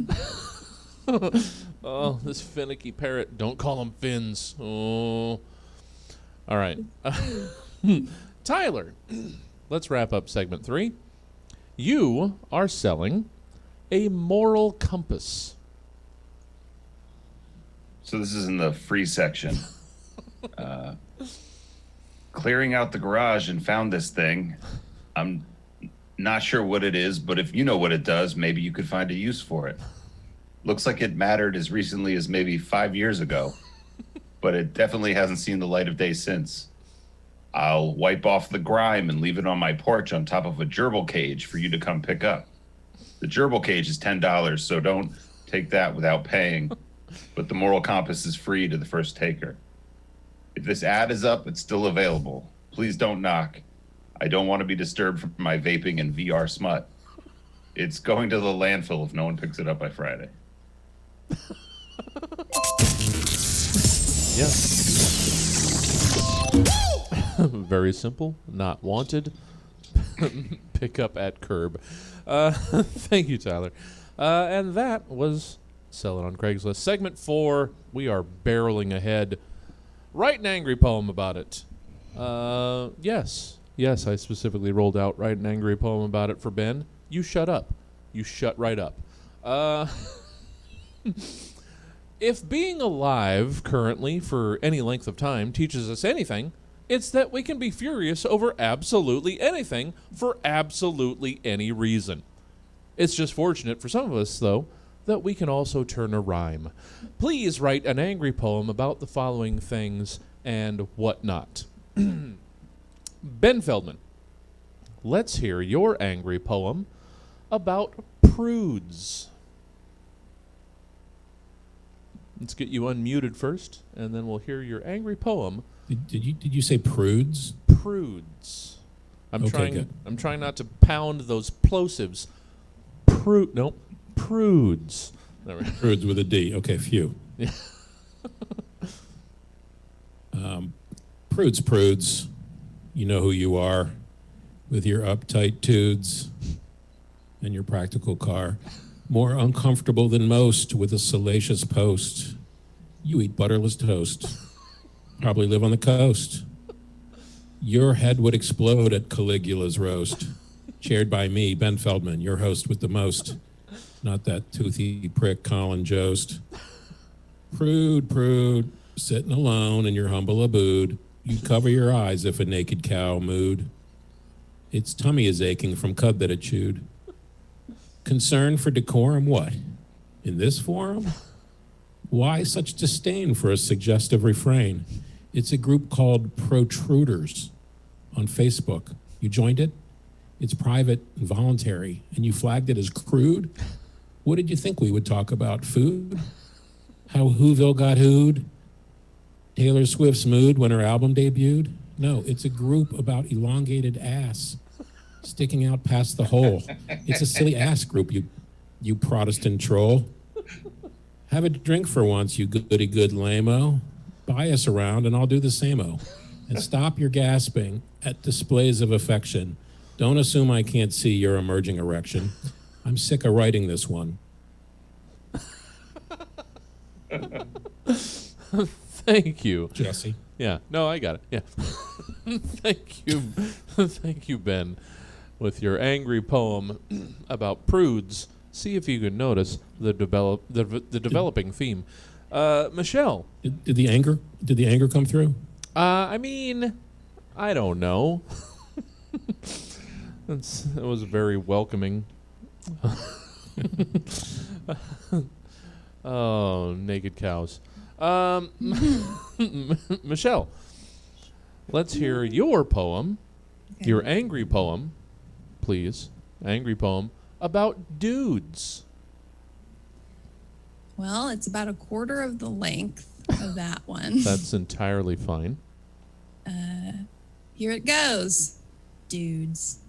Speaker 2: Oh, this finicky parrot! Don't call him Fins. Oh, all right. Tyler, let's wrap up segment 3. You are selling a moral compass.
Speaker 3: So this is in the free section. Clearing out the garage and found this thing. I'm not sure what it is, but if you know what it does, maybe you could find a use for it. Looks like it mattered as recently as maybe 5 years ago, but it definitely hasn't seen the light of day since. I'll wipe off the grime and leave it on my porch on top of a gerbil cage for you to come pick up. The gerbil cage is $10, so don't take that without paying, but the moral compass is free to the first taker. If this ad is up, it's still available. Please don't knock. I don't want to be disturbed from my vaping and VR smut. It's going to the landfill if no one picks it up by Friday.
Speaker 2: Yes. Very simple. Not wanted. Pick up at curb. Thank you, Tyler. And that was Sell It on Craigslist. Segment 4, we are barreling ahead. Write an angry poem about it. Yes, I specifically rolled out write an angry poem about it for Ben. You shut up. You shut right up. If being alive currently for any length of time teaches us anything, it's that we can be furious over absolutely anything for absolutely any reason. It's just fortunate for some of us, though, that we can also turn a rhyme. Please write an angry poem about the following things and whatnot. Ben Feldman, let's hear your angry poem about prudes. Let's get you unmuted first, and then we'll hear your angry poem.
Speaker 5: Did you say prudes?
Speaker 2: Prudes. I'm
Speaker 5: Okay,
Speaker 2: trying not to pound those plosives. Prudes. There we go.
Speaker 5: Prudes with a D. Okay, phew.
Speaker 2: Yeah.
Speaker 5: Prudes. You know who you are with your uptight tudes and your practical car. More uncomfortable than most with a salacious post. You eat butterless toast. Probably live on the coast. Your head would explode at Caligula's roast. Chaired by me, Ben Feldman, your host with the most. Not that toothy prick Colin Jost. Prude, sitting alone in your humble abode. You'd cover your eyes if a naked cow mooed. Its tummy is aching from cud that it chewed. Concern for decorum, what? In this forum? Why such disdain for a suggestive refrain? It's a group called Protruders on Facebook. You joined it? It's private and voluntary, and you flagged it as crude? What did you think we would talk about? Food? How Whoville got hooed? Taylor Swift's mood when her album debuted? No, it's a group about elongated ass sticking out past the hole. It's a silly ass group, you Protestant troll. Have a drink for once, you goody good lame-o. Buy us around and I'll do the same-o. And stop your gasping at displays of affection. Don't assume I can't see your emerging erection. I'm sick of writing this one.
Speaker 2: Thank you.
Speaker 5: Jesse.
Speaker 2: Yeah, no, I got it. Yeah. Thank you. Thank you, Ben, with your angry poem about prudes. See if you can notice the developing theme. Michelle.
Speaker 5: Did the anger come through?
Speaker 2: I mean, I don't know. It was very welcoming. Oh, naked cows. Michelle, let's hear your poem, your angry poem, please. Angry poem about dudes.
Speaker 4: Well, it's about a quarter of the length of that one.
Speaker 2: That's entirely fine.
Speaker 4: Here it goes, dudes.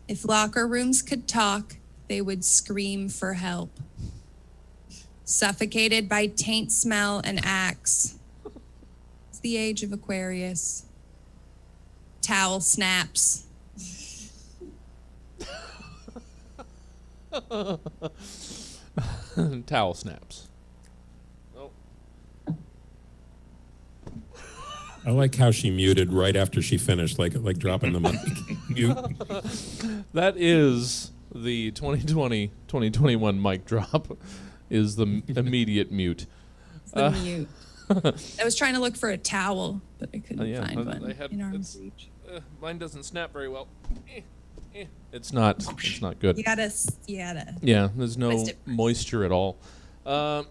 Speaker 4: If locker rooms could talk, they would scream for help. Suffocated by taint smell and axe. It's the age of Aquarius. Towel snaps.
Speaker 2: Towel snaps.
Speaker 5: I like how she muted right after she finished, like dropping the mic. Mute.
Speaker 2: That is the 2020-2021 mic drop, is the immediate mute.
Speaker 4: It's the mute. I was trying to look for a towel, but I couldn't find one in arm's reach.
Speaker 2: Mine doesn't snap very well. It's not good.
Speaker 4: You gotta.
Speaker 2: Yeah, there's no moisture at all. All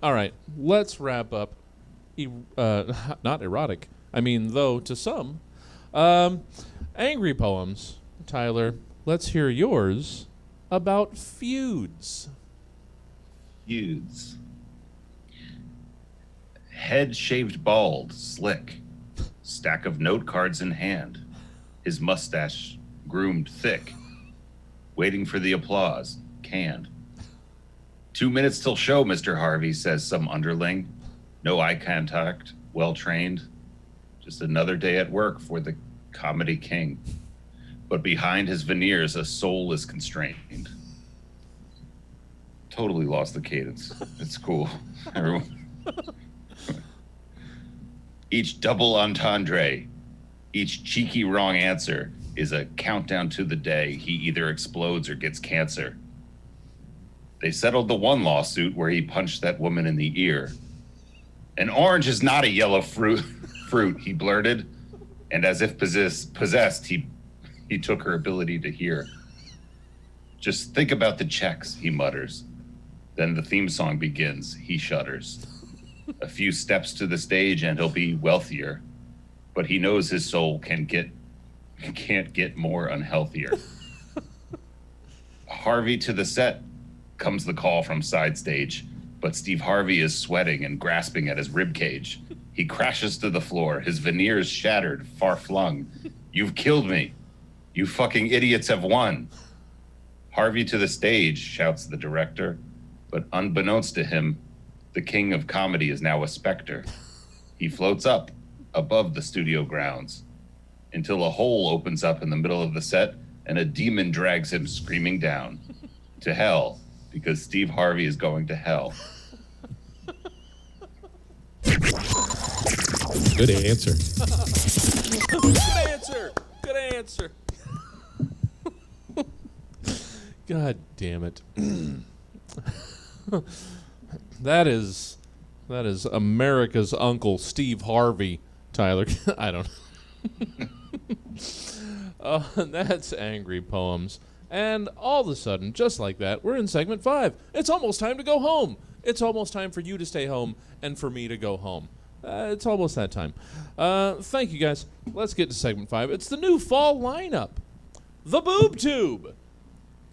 Speaker 2: right, let's wrap up. Not erotic. I mean, though, to some. Angry poems. Tyler, let's hear yours about feuds.
Speaker 3: Feuds. Head shaved bald, slick. Stack of note cards in hand. His mustache groomed thick. Waiting for the applause, canned. 2 minutes till show, Mr. Harvey, says some underling. No eye contact, well trained. Just another day at work for the comedy king. But behind his veneers, a soul is constrained. Totally lost the cadence. It's cool. Everyone. Each double entendre, each cheeky wrong answer is a countdown to the day he either explodes or gets cancer. They settled the one lawsuit where he punched that woman in the ear. An orange is not a yellow fruit, he blurted, and as if possessed, he took her ability to hear. Just think about the checks, he mutters. Then the theme song begins, he shudders. A few steps to the stage and he'll be wealthier, but he knows his soul can't get more unhealthier. Harvey to the set, comes the call from side stage. But Steve Harvey is sweating and grasping at his rib cage. He crashes to the floor, his veneers shattered, far flung. You've killed me. You fucking idiots have won. Harvey to the stage, shouts the director. But unbeknownst to him, the king of comedy is now a specter. He floats up above the studio grounds until a hole opens up in the middle of the set and a demon drags him screaming down to hell. Because Steve Harvey is going to hell.
Speaker 5: Good answer.
Speaker 2: Good answer. Good answer. God damn it. That is America's Uncle Steve Harvey, Tyler. I don't know. That's Angry Poems. And all of a sudden, just like that, we're in segment 5. It's almost time to go home. It's almost time for you to stay home and for me to go home. It's almost that time. Thank you, guys. Let's get to segment 5. It's the new fall lineup. The Boob Tube.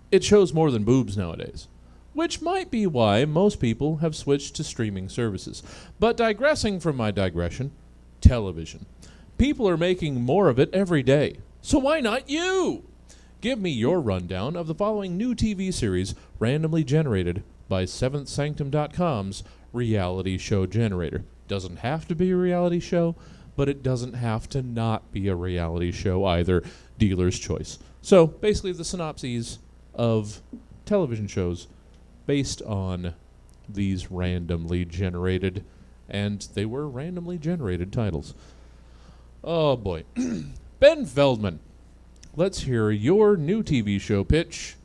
Speaker 2: It shows more than boobs nowadays, which might be why most people have switched to streaming services. But digressing from my digression, television. People are making more of it every day. So why not you? Give me your rundown of the following new TV series randomly generated by SeventhSanctum.com's reality show generator. Doesn't have to be a reality show, but it doesn't have to not be a reality show either. Dealer's choice. So basically the synopses of television shows based on these randomly generated, and they were randomly generated titles. Oh boy. Ben Feldman, let's hear your new TV show pitch.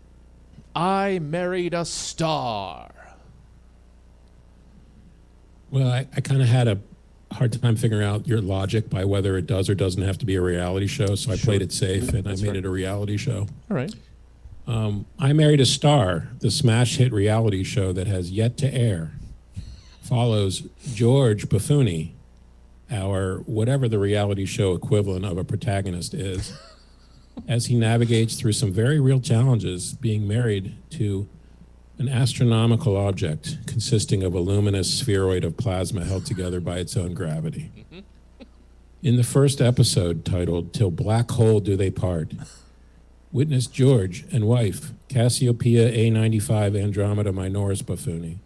Speaker 2: I Married a Star.
Speaker 5: Well, I kind of had a hard time figuring out your logic by whether it does or doesn't have to be a reality show, so I played it safe and I made it a reality show.
Speaker 2: All right.
Speaker 5: I Married a Star, the smash hit reality show that has yet to air, follows George Buffoni, our whatever the reality show equivalent of a protagonist is, as he navigates through some very real challenges being married to an astronomical object consisting of a luminous spheroid of plasma held together by its own gravity. In the first episode, titled Till Black Hole Do They Part, witness George and wife, Cassiopeia A95 Andromeda Minoris Buffoni,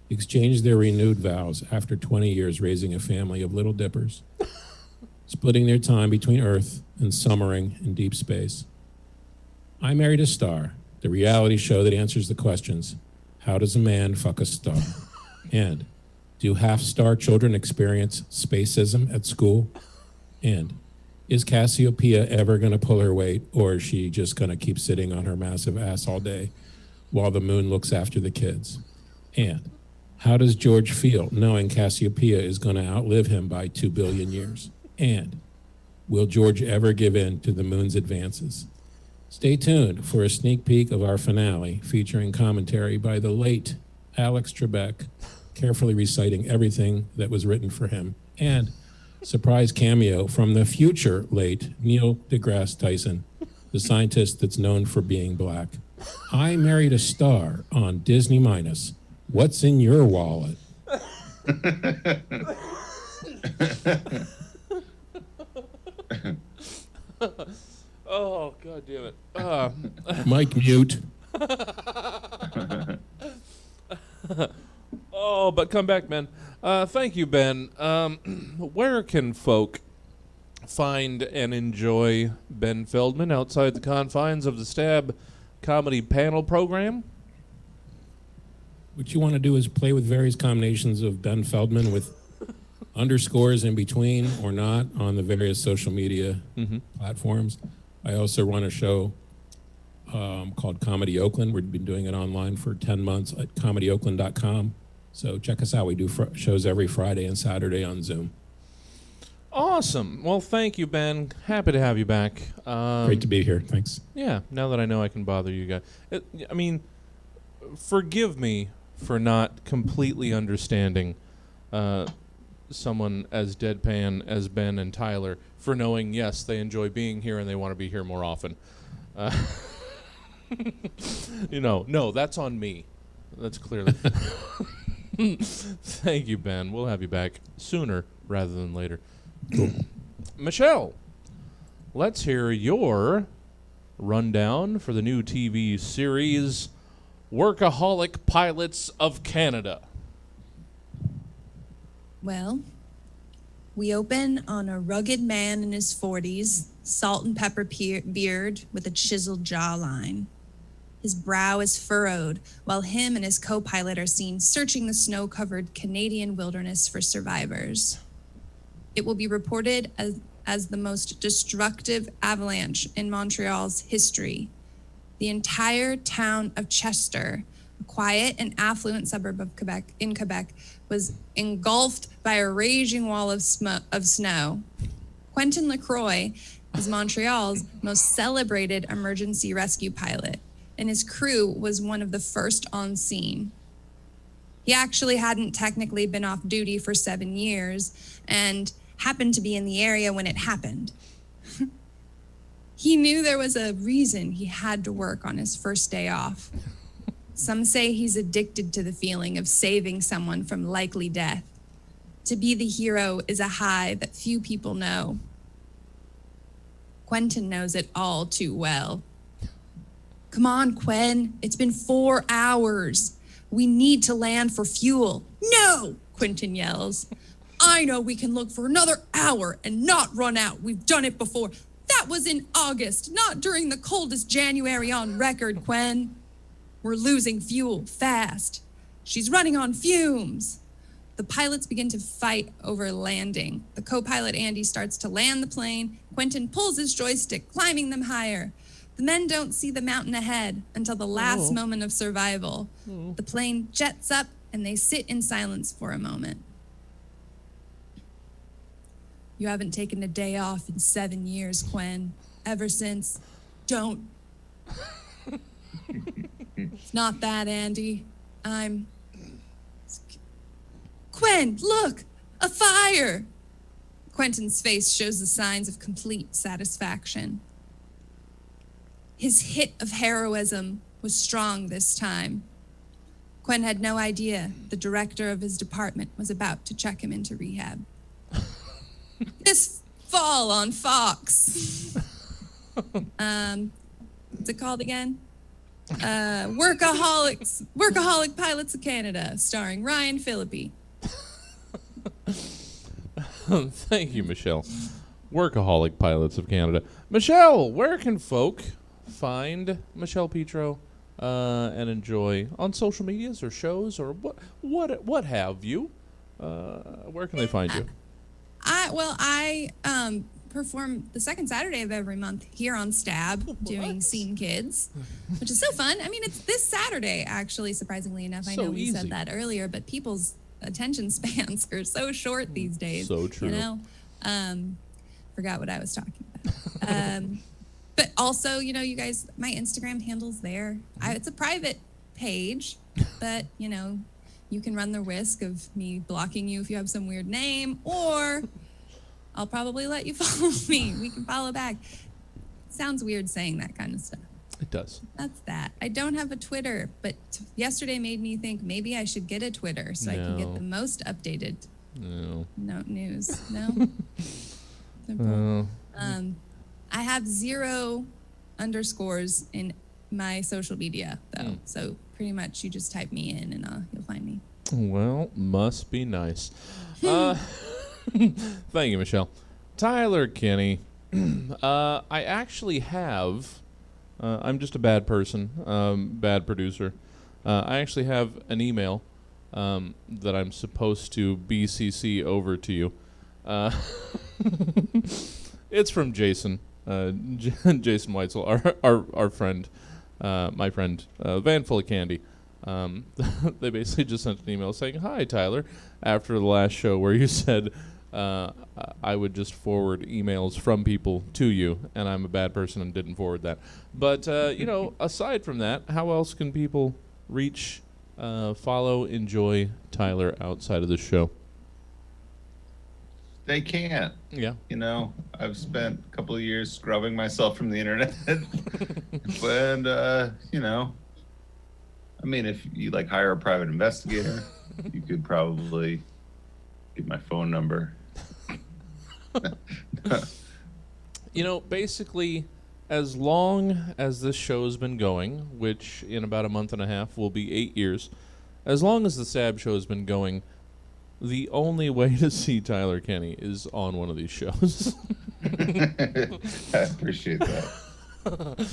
Speaker 5: exchange their renewed vows after 20 years raising a family of little dippers, splitting their time between Earth and summering in deep space. I Married a Star, the reality show that answers the questions, how does a man fuck a star? And do half-star children experience spacism at school? And is Cassiopeia ever going to pull her weight, or is she just going to keep sitting on her massive ass all day while the moon looks after the kids? And how does George feel knowing Cassiopeia is going to outlive him by 2 billion years? And will George ever give in to the moon's advances? Stay tuned for a sneak peek of our finale featuring commentary by the late Alex Trebek, carefully reciting everything that was written for him, and surprise cameo from the future late Neil deGrasse Tyson, the scientist that's known for being black. I Married a Star on Disney Minus. What's in your wallet?
Speaker 2: Oh, God damn it.
Speaker 5: Mike, mute.
Speaker 2: Oh, but come back, Ben. Thank you, Ben. Where can folk find and enjoy Ben Feldman outside the confines of the Stab Comedy Panel Program?
Speaker 5: What you want to do is play with various combinations of Ben Feldman with underscores in between or not on the various social media platforms. I also run a show called Comedy Oakland. We've been doing it online for 10 months at comedyoakland.com. So check us out. We do shows every Friday and Saturday on Zoom.
Speaker 2: Awesome. Well, thank you, Ben. Happy to have you back.
Speaker 5: Great to be here. Thanks.
Speaker 2: Yeah, now that I know I can bother you guys. I mean, forgive me for not completely understanding someone as deadpan as Ben and Tyler, for knowing, yes, they enjoy being here and they want to be here more often. No, that's on me. That's clearly. Thank you, Ben. We'll have you back sooner rather than later.
Speaker 5: Cool.
Speaker 2: Michelle, let's hear your rundown for the new TV series Workaholic Pilots of Canada.
Speaker 4: Well, we open on a rugged man in his 40s, salt and pepper beard with a chiseled jawline. His brow is furrowed, while him and his co-pilot are seen searching the snow-covered Canadian wilderness for survivors. It will be reported as the most destructive avalanche in Montreal's history. The entire town of Chester, a quiet and affluent suburb of Quebec, was engulfed by a raging wall of snow. Quentin Lacroix is Montreal's most celebrated emergency rescue pilot, and his crew was one of the first on scene. He actually hadn't technically been off duty for 7 years and happened to be in the area when it happened. He knew there was a reason he had to work on his first day off. Some say he's addicted to the feeling of saving someone from likely death. To be the hero is a high that few people know. Quentin knows it all too well. Come on, Quen, it's been 4 hours. We need to land for fuel. No, Quentin yells. I know we can look for another hour and not run out. We've done it before. That was in August, not during the coldest January on record, Quen. We're losing fuel fast. She's running on fumes. The pilots begin to fight over landing. The co-pilot Andy starts to land the plane. Quentin pulls his joystick, climbing them higher. The men don't see the mountain ahead until the last moment of survival. The plane jets up and they sit in silence for a moment. You haven't taken a day off in 7 years, Quen. Ever since. Don't. It's not that, Andy. Quen, look! A fire! Quentin's face shows the signs of complete satisfaction. His hit of heroism was strong this time. Quen had no idea the director of his department was about to check him into rehab. This fall on Fox. What's it called again? Workaholic Pilots of Canada, starring Ryan Phillippe.
Speaker 2: Thank you, Michelle. Workaholic Pilots of Canada. Michelle, where can folk find Michelle Petro and enjoy on social medias or shows or what have you? Where can they find you?
Speaker 4: I perform the second Saturday of every month here on Stab doing Scene Kids, which is so fun. I mean, it's this Saturday, actually, surprisingly enough. I know we said that earlier, but people's attention spans are so short these days.
Speaker 2: So true.
Speaker 4: You know? Forgot what I was talking about. But also, you know, you guys, my Instagram handle's there. It's a private page, but, you know, you can run the risk of me blocking you if you have some weird name, or I'll probably let you follow me. We can follow back. Sounds weird saying that kind of stuff.
Speaker 2: It does.
Speaker 4: That's that. I don't have a Twitter, but yesterday made me think maybe I should get a Twitter so I can get the most updated news. No? Simple. I have 0 underscores in my social media, though. So pretty much you just type me in and you'll find me.
Speaker 2: Well, must be nice. Thank you, Michelle. Tyler Kinney. I actually have... I'm just a bad person, bad producer. I actually have an email that I'm supposed to BCC over to you. It's from Jason. Jason Weitzel, our friend, my friend, Van Full of Candy. They basically just sent an email saying, "Hi, Tyler," after the last show where you said I would just forward emails from people to you, and I'm a bad person and didn't forward that. But, you know, aside from that, how else can people reach, follow, enjoy Tyler outside of the show?
Speaker 3: They can't.
Speaker 2: Yeah.
Speaker 3: You know, I've spent a couple of years scrubbing myself from the internet. And, you know, I mean, if you, like, hire a private investigator, you could probably get my phone number.
Speaker 2: You know, basically, as long as this show has been going, which in about a month and a half will be 8 years, as long as the Sab show has been going, the only way to see Tyler Kinney is on one of these shows.
Speaker 3: I appreciate that.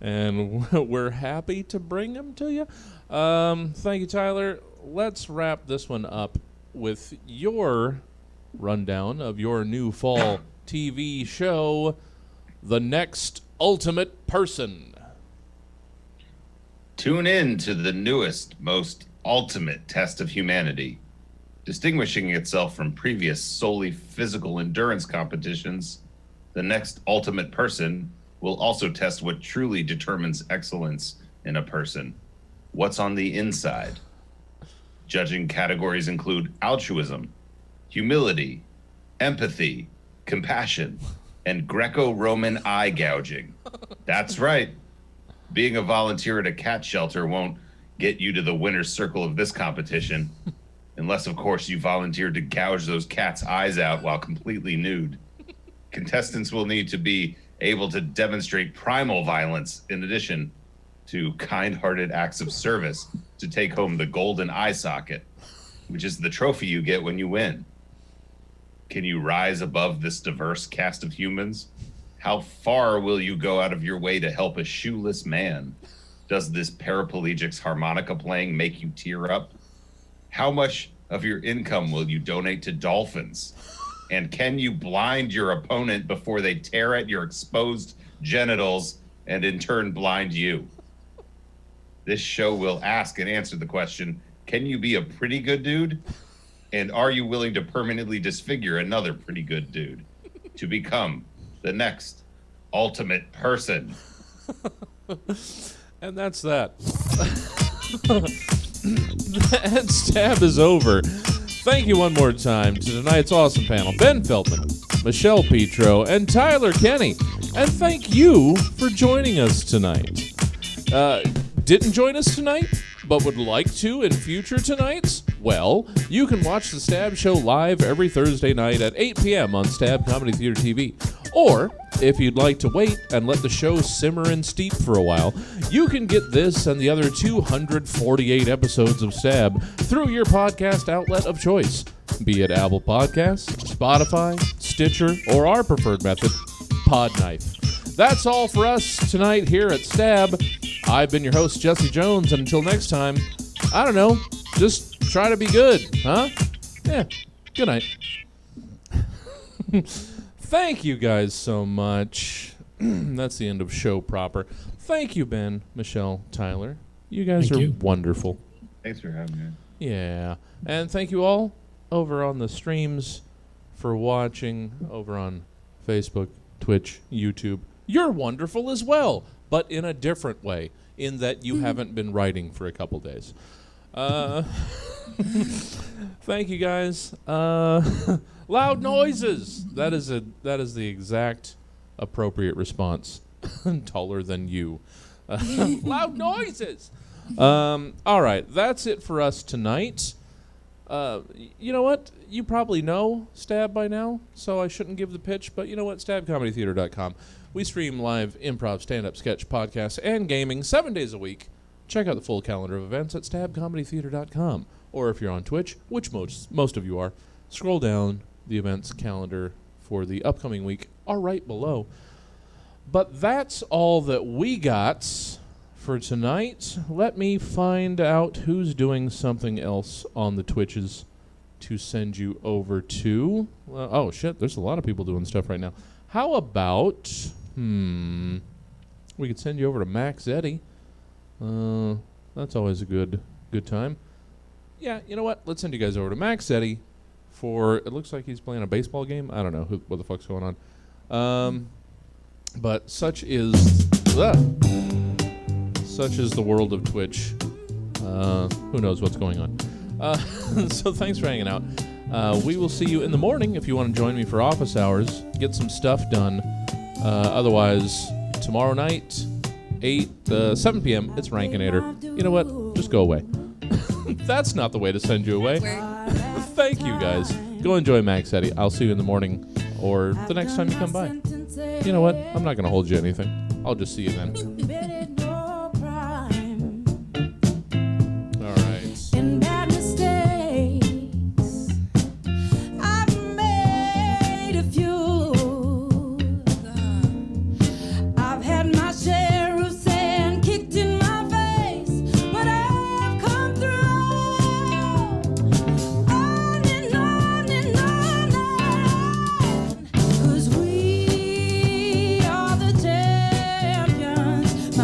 Speaker 2: And we're happy to bring him to you. Thank you, Tyler. Let's wrap this one up with your rundown of your new fall TV show, The Next Ultimate Person.
Speaker 3: Tune in to the newest, most ultimate test of humanity. Distinguishing itself from previous solely physical endurance competitions, The Next Ultimate Person will also test what truly determines excellence in a person. What's on the inside? Judging categories include altruism, humility, empathy, compassion, and Greco-Roman eye gouging. That's right. Being a volunteer at a cat shelter won't get you to the winner's circle of this competition, unless, of course, you volunteered to gouge those cats' eyes out while completely nude. Contestants will need to be able to demonstrate primal violence in addition to kind-hearted acts of service to take home the golden eye socket, which is the trophy you get when you win. Can you rise above this diverse cast of humans? How far will you go out of your way to help a shoeless man? Does this paraplegic's harmonica playing make you tear up? How much of your income will you donate to dolphins? And can you blind your opponent before they tear at your exposed genitals and in turn blind you? This show will ask and answer the question, can you be a pretty good dude? And are you willing to permanently disfigure another pretty good dude to become the next ultimate person?
Speaker 2: And that's that. That stab is over. Thank you one more time to tonight's awesome panel, Ben Feldman, Michelle Petro, and Tyler Kinney. And thank you for joining us tonight. Didn't join us tonight, but would like to in future tonights? Well, you can watch The Stab Show live every Thursday night at 8 p.m. on Stab Comedy Theater TV. Or, if you'd like to wait and let the show simmer and steep for a while, you can get this and the other 248 episodes of Stab through your podcast outlet of choice, be it Apple Podcasts, Spotify, Stitcher, or our preferred method, Podknife. That's all for us tonight here at Stab. I've been your host, Jesse Jones, and until next time, I don't know, just try to be good, huh? Yeah, good night. Thank you guys so much. That's the end of show proper. Thank you, Ben, Michelle, Tyler. You guys are wonderful.
Speaker 3: Thanks for having me.
Speaker 2: Yeah. And thank you all over on the streams for watching over on Facebook, Twitch, YouTube. You're wonderful as well, but in a different way, in that you haven't been writing for a couple days. Thank you guys. Loud noises. That is the exact appropriate response. Taller than you. Loud noises. All right, that's it for us tonight. You know what? You probably know Stab by now, so I shouldn't give the pitch, but you know what? StabComedyTheater.com. We stream live improv, stand-up, sketch, podcasts, and gaming 7 days a week. Check out the full calendar of events at StabComedyTheater.com. Or if you're on Twitch, which most of you are, scroll down. The events calendar for the upcoming week are right below. But that's all that we got for tonight. Let me find out who's doing something else on the Twitches to send you over to. Oh, shit, there's a lot of people doing stuff right now. How about, we could send you over to Max Eddy. That's always a good time. Yeah, you know what? Let's send you guys over to Max Eddy for, it looks like he's playing a baseball game. I don't know what the fuck's going on. But such is the world of Twitch. Who knows what's going on. So thanks for hanging out. We will see you in the morning if you want to join me for office hours. Get some stuff done. Otherwise, tomorrow night, 7 p.m., it's Rankinator. You know what? Just go away. That's not the way to send you away. Thank you, guys. Go enjoy Max Eddy. I'll see you in the morning or the next time you come by. You know what? I'm not going to hold you anything. I'll just see you then.